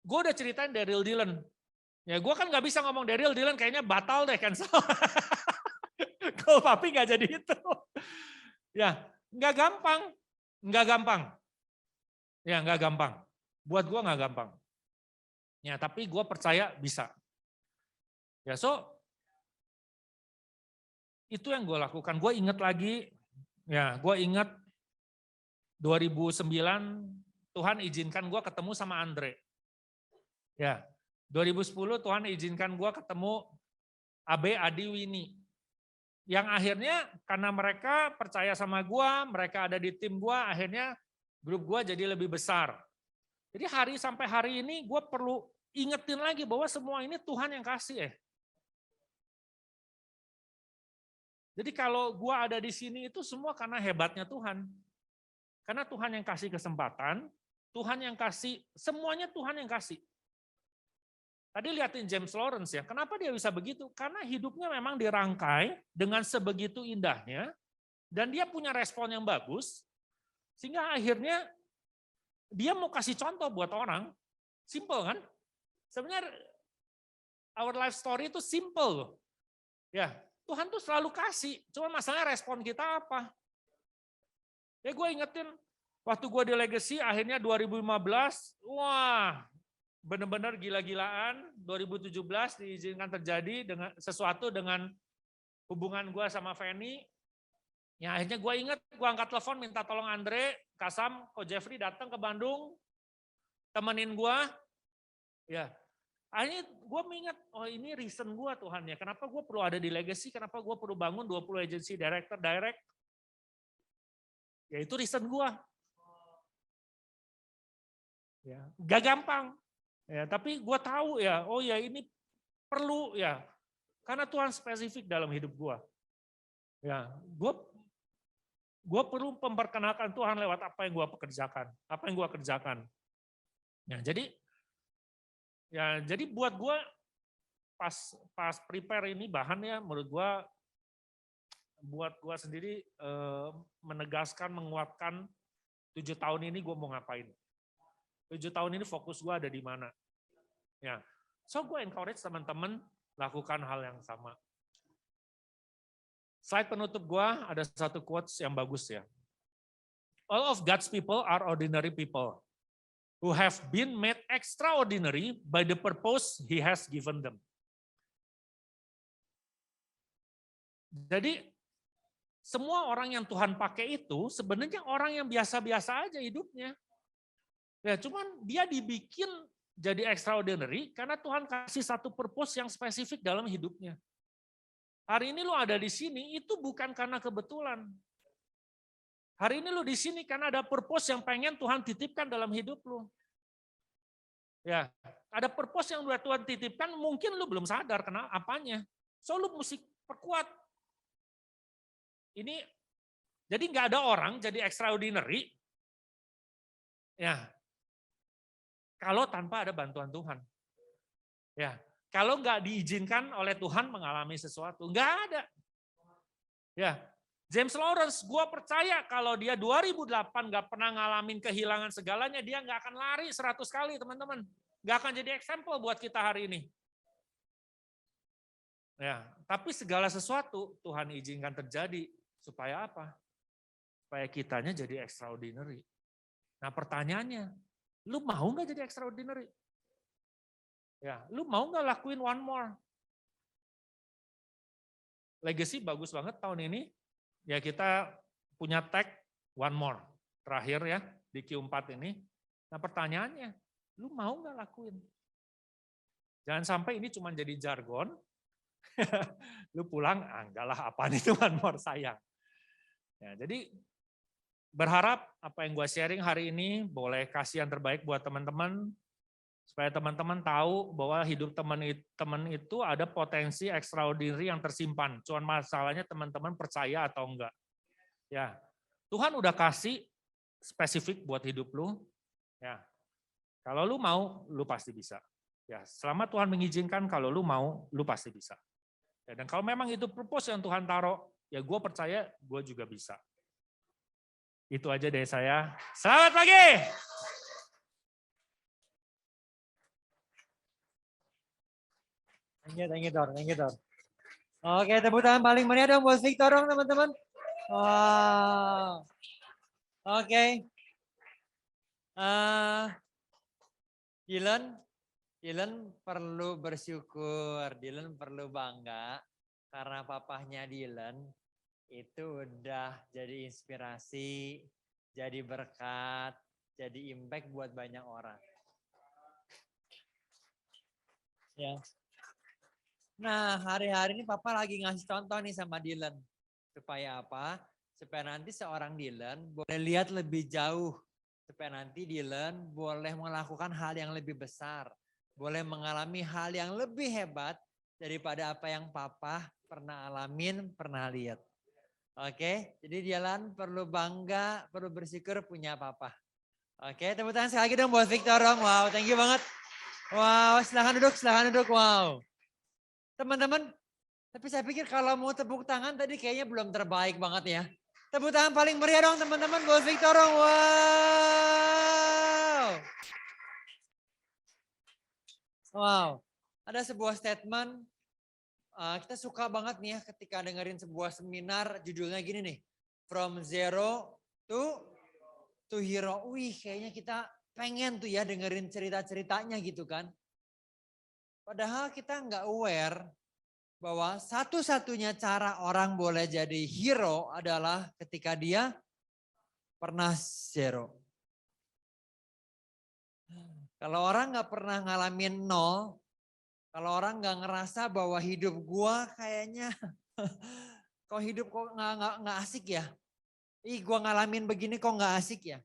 gue udah ceritain Daryl Dillon. Ya, gue kan nggak bisa ngomong Daryl Dillon, kayaknya batal deh cancel. Kalau papi nggak jadi itu. Ya, nggak gampang. Ya, nggak gampang. Buat gue nggak gampang. Ya, tapi gue percaya bisa. Ya, so itu yang gue lakukan. Gue ingat lagi, ya, gue ingat 2009 Tuhan izinkan gue ketemu sama Andre. Ya, 2010 Tuhan izinkan gue ketemu Abe, Adi, Winnie. Yang akhirnya karena mereka percaya sama gue, mereka ada di tim gue, akhirnya grup gue jadi lebih besar. Jadi sampai hari ini gue perlu ingetin lagi bahwa semua ini Tuhan yang kasih. Jadi kalau gue ada di sini itu semua karena hebatnya Tuhan. Karena Tuhan yang kasih kesempatan, Tuhan yang kasih, semuanya Tuhan yang kasih. Tadi lihatin James Lawrence ya, kenapa dia bisa begitu? Karena hidupnya memang dirangkai dengan sebegitu indahnya, dan dia punya respon yang bagus, sehingga akhirnya dia mau kasih contoh buat orang. Simple kan? Sebenarnya our life story itu simple loh. Ya, Tuhan tuh selalu kasih, cuma masalahnya respon kita apa. Ya gue ingetin, waktu gue di Legacy akhirnya 2015, wah benar-benar gila-gilaan. 2017 diizinkan terjadi dengan sesuatu dengan hubungan gue sama Fanny. Ya akhirnya gue inget, gue angkat telepon minta tolong Andre, Kasam, Ko Jeffrey datang ke Bandung, temenin gue. Ya, akhirnya gue mengingat, oh ini reason gue Tuhan ya, kenapa gue perlu ada di Legacy, kenapa gue perlu bangun 20 agency director direct. Ya itu reason gue. Ya, gak gampang. Ya, tapi gue tahu ya, oh ya ini perlu ya, karena Tuhan spesifik dalam hidup gue. Ya, gue perlu memperkenalkan Tuhan lewat apa yang gue kerjakan, Ya, jadi buat gue pas prepare ini bahannya, menurut gue, buat gue sendiri menegaskan, menguatkan 7 tahun ini gue mau ngapain. 7 tahun ini fokus gue ada di mana. Ya, so gue encourage teman-teman lakukan hal yang sama. Slide penutup gua ada satu quotes yang bagus ya. All of God's people are ordinary people who have been made extraordinary by the purpose He has given them. Jadi semua orang yang Tuhan pakai itu sebenarnya orang yang biasa-biasa aja hidupnya. Ya, cuman dia dibikin jadi extraordinary karena Tuhan kasih satu purpose yang spesifik dalam hidupnya. Hari ini lu ada di sini itu bukan karena kebetulan. Hari ini lu di sini karena ada purpose yang pengen Tuhan titipkan dalam hidup lu. Ya, ada purpose yang udah Tuhan titipkan, mungkin lu belum sadar kenapa apanya. So lu mesti perkuat. Ini jadi nggak ada orang jadi extraordinary. Ya. Kalau tanpa ada bantuan Tuhan. Ya. Kalau nggak diizinkan oleh Tuhan mengalami sesuatu, nggak ada. Ya, James Lawrence, gue percaya kalau dia 2008 nggak pernah ngalamin kehilangan segalanya, dia nggak akan lari 100 kali teman-teman. Nggak akan jadi example buat kita hari ini. Ya, tapi segala sesuatu Tuhan izinkan terjadi supaya apa? Supaya kitanya jadi extraordinary. Nah pertanyaannya, lu mau nggak jadi extraordinary? Ya, lu mau nggak lakuin one more? Legacy bagus banget tahun ini. Ya kita punya tag one more. Terakhir ya di Q4 ini. Nah pertanyaannya, lu mau nggak lakuin? Jangan sampai ini cuma jadi jargon. Lu pulang, enggak lah apaan itu one more sayang. Ya, jadi berharap apa yang gue sharing hari ini boleh kasih yang terbaik buat teman-teman. Supaya teman-teman tahu bahwa hidup teman itu ada potensi extraordinary yang tersimpan. Cuman masalahnya teman-teman percaya atau enggak. Ya, Tuhan udah kasih spesifik buat hidup lu. Ya, kalau lu mau, lu pasti bisa. Ya, selama Tuhan mengizinkan, kalau lu mau, lu pasti bisa. Ya, dan kalau memang itu purpose yang Tuhan taruh, ya gue percaya gue juga bisa. Itu aja dari saya. Selamat pagi! Thank you, Tor. Oke, tepuk tangan paling meriah dong buat Victor dong, teman-teman. Wow. Oke. Dylan perlu bersyukur, Dylan perlu bangga karena papahnya Dylan itu udah jadi inspirasi, jadi berkat, jadi impact buat banyak orang. Ya. Nah, hari-hari ini Papa lagi ngasih contoh nih sama Dylan. Supaya apa? Supaya nanti seorang Dylan boleh lihat lebih jauh. Supaya nanti Dylan boleh melakukan hal yang lebih besar. Boleh mengalami hal yang lebih hebat daripada apa yang Papa pernah alamin, pernah lihat. Oke, jadi Dylan perlu bangga, perlu bersyukur punya Papa. Oke, tepuk tangan sekali lagi dong buat Victor dong. Wow, thank you banget. Wow, silahkan duduk. Wow. Teman-teman, tapi saya pikir kalau mau tepuk tangan tadi kayaknya belum terbaik banget ya. Tepuk tangan paling meriah dong teman-teman buat Victor dong. Wow. Ada sebuah statement, kita suka banget nih ya ketika dengerin sebuah seminar judulnya gini nih. From zero to hero. Wih, kayaknya kita pengen tuh ya dengerin cerita-ceritanya gitu kan. Padahal kita nggak aware bahwa satu-satunya cara orang boleh jadi hero adalah ketika dia pernah zero. Kalau orang nggak pernah ngalamin nol, kalau orang nggak ngerasa bahwa hidup gua kayaknya, kok hidup kok nggak asik ya? Gua ngalamin begini kok nggak asik ya?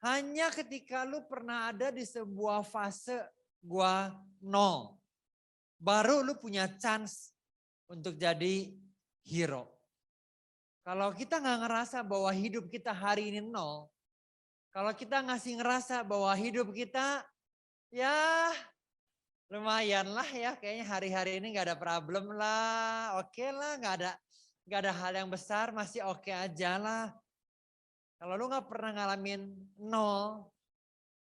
Hanya ketika lu pernah ada di sebuah fase gua nol. Baru lu punya chance untuk jadi hero. Kalau kita nggak ngerasa bahwa hidup kita hari ini nol. Kalau kita ngasih ngerasa bahwa hidup kita ya lumayan lah ya. Kayaknya hari-hari ini nggak ada problem lah. Oke lah, nggak ada hal yang besar, masih oke aja lah. Kalau lu nggak pernah ngalamin nol,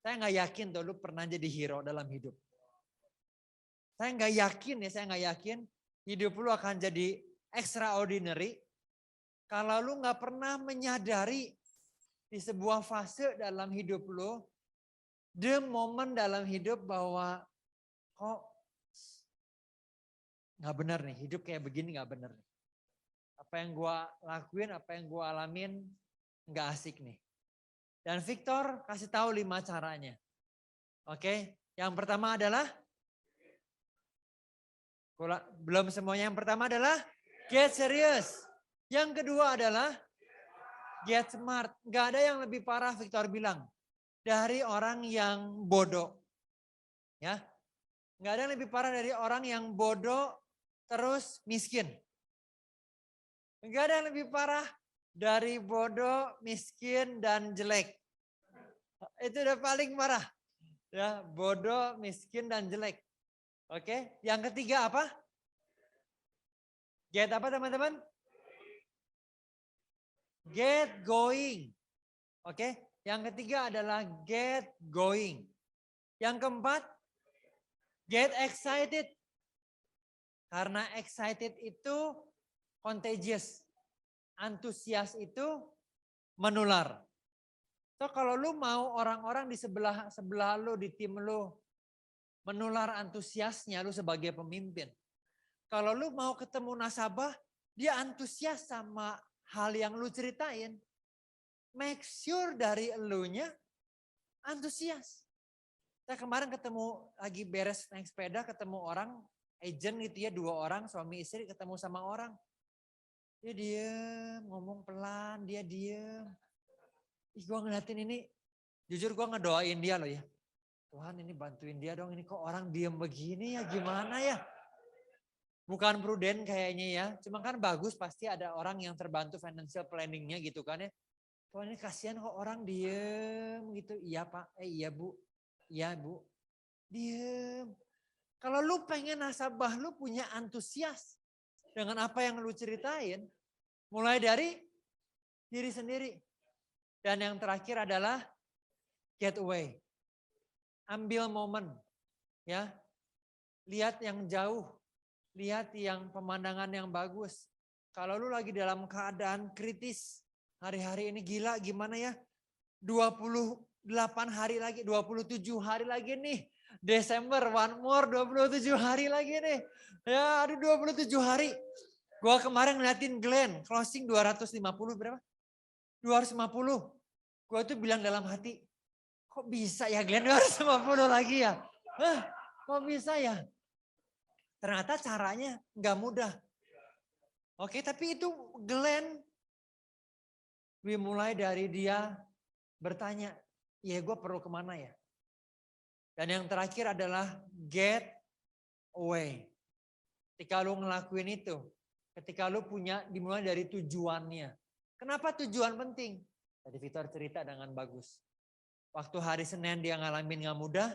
saya nggak yakin tuh lu pernah jadi hero dalam hidup. Saya nggak yakin hidup lu akan jadi extraordinary kalau lu nggak pernah menyadari di sebuah fase dalam hidup lu, the moment dalam hidup bahwa kok nggak benar nih, hidup kayak begini nggak benar nih. Apa yang gua lakuin, apa yang gua alamin nggak asik nih. Dan Victor kasih tahu 5 caranya. Oke, yang pertama adalah belum semuanya. Yang pertama adalah get serious. Yang kedua adalah get smart. Gak ada yang lebih parah, Victor bilang, dari orang yang bodoh. Ya, gak ada yang lebih parah dari orang yang bodoh terus miskin. Gak ada yang lebih parah dari bodoh, miskin, dan jelek. Itu udah paling parah. Ya, bodoh, miskin, dan jelek. Oke, yang ketiga apa? Get apa teman-teman? Get going. Oke, yang ketiga adalah get going. Yang keempat, get excited. Karena excited itu contagious. Antusias itu menular. So kalau lu mau orang-orang di sebelah lu, di tim lu, menular antusiasnya lu sebagai pemimpin. Kalau lu mau ketemu nasabah, dia antusias sama hal yang lu ceritain. Make sure dari elunya antusias. Saya kemarin ketemu lagi beres naik sepeda, ketemu orang, agent gitu ya, 2 orang, suami istri ketemu sama orang. Dia diem, ngomong pelan, dia diem. Ih, gue ngeliatin ini, jujur gue ngedoain dia loh ya. Tuhan ini bantuin dia dong, ini kok orang diem begini ya, gimana ya. Bukan prudent kayaknya ya, cuma kan bagus pasti ada orang yang terbantu financial planningnya gitu kan ya. Tuhan ini kasihan kok orang diem gitu. Iya Pak, iya Bu, iya Bu. Diem. Kalau lu pengen nasabah lu punya antusias dengan apa yang lu ceritain, mulai dari diri sendiri. Dan yang terakhir adalah get away. Ambil momen, ya. Lihat yang jauh, lihat yang pemandangan yang bagus. Kalau lu lagi dalam keadaan kritis, hari-hari ini gila gimana ya? 28 hari lagi, 27 hari lagi nih. Desember, one more 27 hari lagi nih. Ya aduh 27 hari. Gua kemarin ngeliatin Glenn, closing 250 berapa? 250. Gua tuh bilang dalam hati, kok bisa ya Glenn 250 lagi ya? Kok bisa ya? Ternyata caranya nggak mudah. Oke, tapi itu Glenn, mulai dari dia bertanya, ya gue perlu kemana ya? Dan yang terakhir adalah get away. Ketika lu ngelakuin itu, ketika lu punya dimulai dari tujuannya. Kenapa tujuan penting? Tadi Victor cerita dengan bagus. Waktu hari Senin dia ngalamin gak mudah,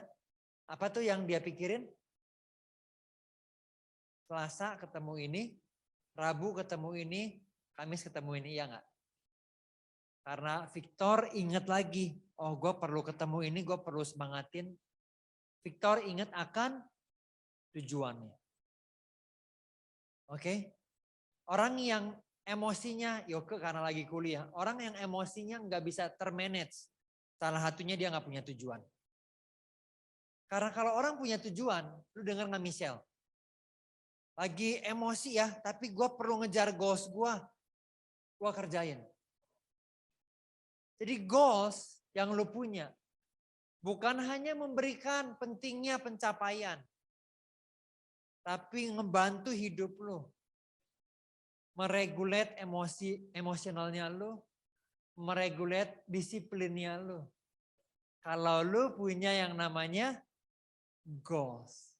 apa tuh yang dia pikirin? Selasa ketemu ini, Rabu ketemu ini, Kamis ketemu ini, ya enggak? Karena Victor ingat lagi, oh gue perlu ketemu ini, gue perlu semangatin. Victor ingat akan tujuannya. Oke? Orang yang emosinya, Yoke karena lagi kuliah, orang yang emosinya nggak bisa termanage. Salah satunya dia nggak punya tujuan. Karena kalau orang punya tujuan, lu denger nggak Michelle? Lagi emosi ya, tapi gue perlu ngejar goals gue kerjain. Jadi goals yang lu punya, bukan hanya memberikan pentingnya pencapaian, tapi ngebantu hidup lu. Meregulate emosionalnya lu, meregulate disiplinnya lu. Kalau lu punya yang namanya goals.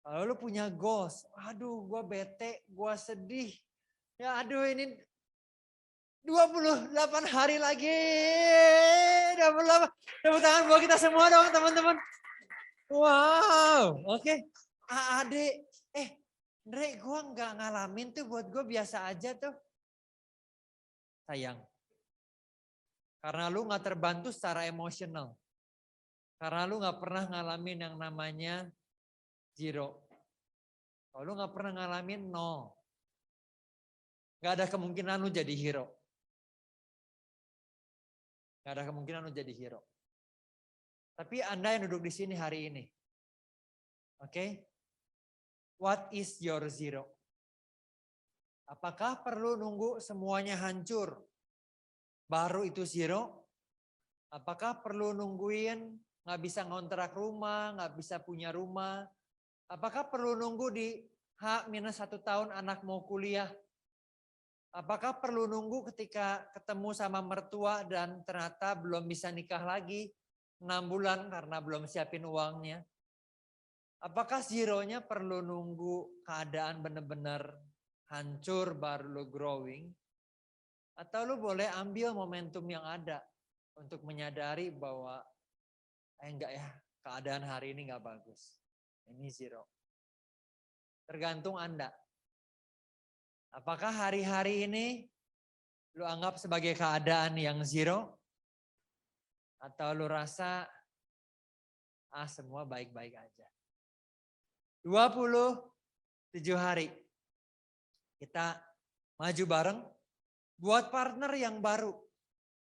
Kalau lu punya goals, aduh gue bete, gue sedih. Ya aduh ini 28 hari lagi. 28. Tepuk tangan buat kita semua dong teman-teman. Wow, oke. Adik, Andre gue gak ngalamin tuh, buat gue biasa aja tuh. Sayang. Karena lu gak terbantu secara emosional. Karena lu gak pernah ngalamin yang namanya zero. Kalau lu gak pernah ngalamin nol. Gak ada kemungkinan lu jadi hero. Gak ada kemungkinan lu jadi hero. Tapi Anda yang duduk di sini hari ini. Oke? What is your zero? Apakah perlu nunggu semuanya hancur? Baru itu zero? Apakah perlu nungguin gak bisa ngontrak rumah, gak bisa punya rumah? Apakah perlu nunggu di H-1 tahun anak mau kuliah? Apakah perlu nunggu ketika ketemu sama mertua dan ternyata belum bisa nikah lagi 6 bulan karena belum siapin uangnya? Apakah zeronya perlu nunggu keadaan benar-benar hancur baru lo growing? Atau lo boleh ambil momentum yang ada untuk menyadari bahwa enggak ya, keadaan hari ini enggak bagus. Ini zero. Tergantung Anda. Apakah hari-hari ini lu anggap sebagai keadaan yang zero? Atau lu rasa semua baik-baik aja? 27 hari. Kita maju bareng buat partner yang baru.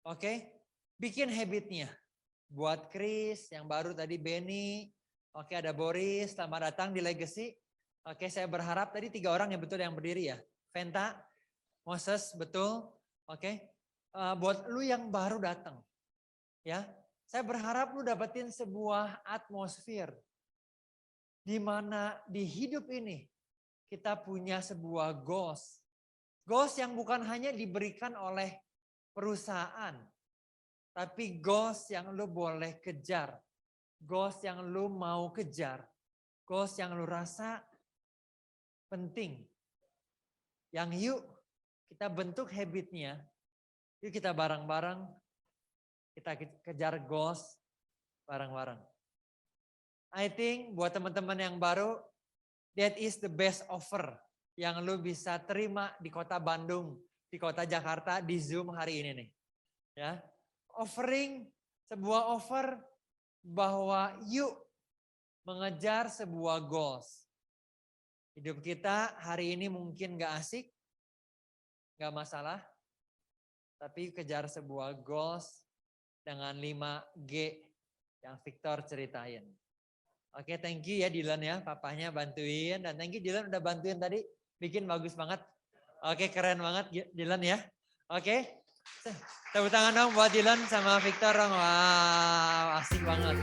Oke? Bikin habitnya. Buat Chris yang baru tadi, Benny. Oke, ada Boris, selamat datang di Legacy. Oke, saya berharap tadi 3 orang yang betul yang berdiri ya. Venta, Moses, betul. Oke. Buat lu yang baru datang. Ya. Saya berharap lu dapetin sebuah atmosfer di mana di hidup ini kita punya sebuah goals. Goals yang bukan hanya diberikan oleh perusahaan, tapi goals yang lu boleh kejar. Goals yang lu mau kejar. Goals yang lu rasa penting. Yang yuk kita bentuk habitnya, yuk kita bareng-bareng, kita kejar goals bareng-bareng. I think buat teman-teman yang baru, that is the best offer yang lu bisa terima di kota Bandung, di kota Jakarta, di Zoom hari ini nih. Ya, offering sebuah offer bahwa yuk mengejar sebuah goals. Hidup kita hari ini mungkin gak asik, gak masalah. Tapi kejar sebuah goals dengan 5G yang Victor ceritain. Oke, thank you ya Dylan ya, papanya bantuin. Dan thank you Dylan udah bantuin tadi, bikin bagus banget. Oke, keren banget Dylan ya. Oke, tepuk tangan dong buat Dylan sama Victor dong. Wah, asik banget.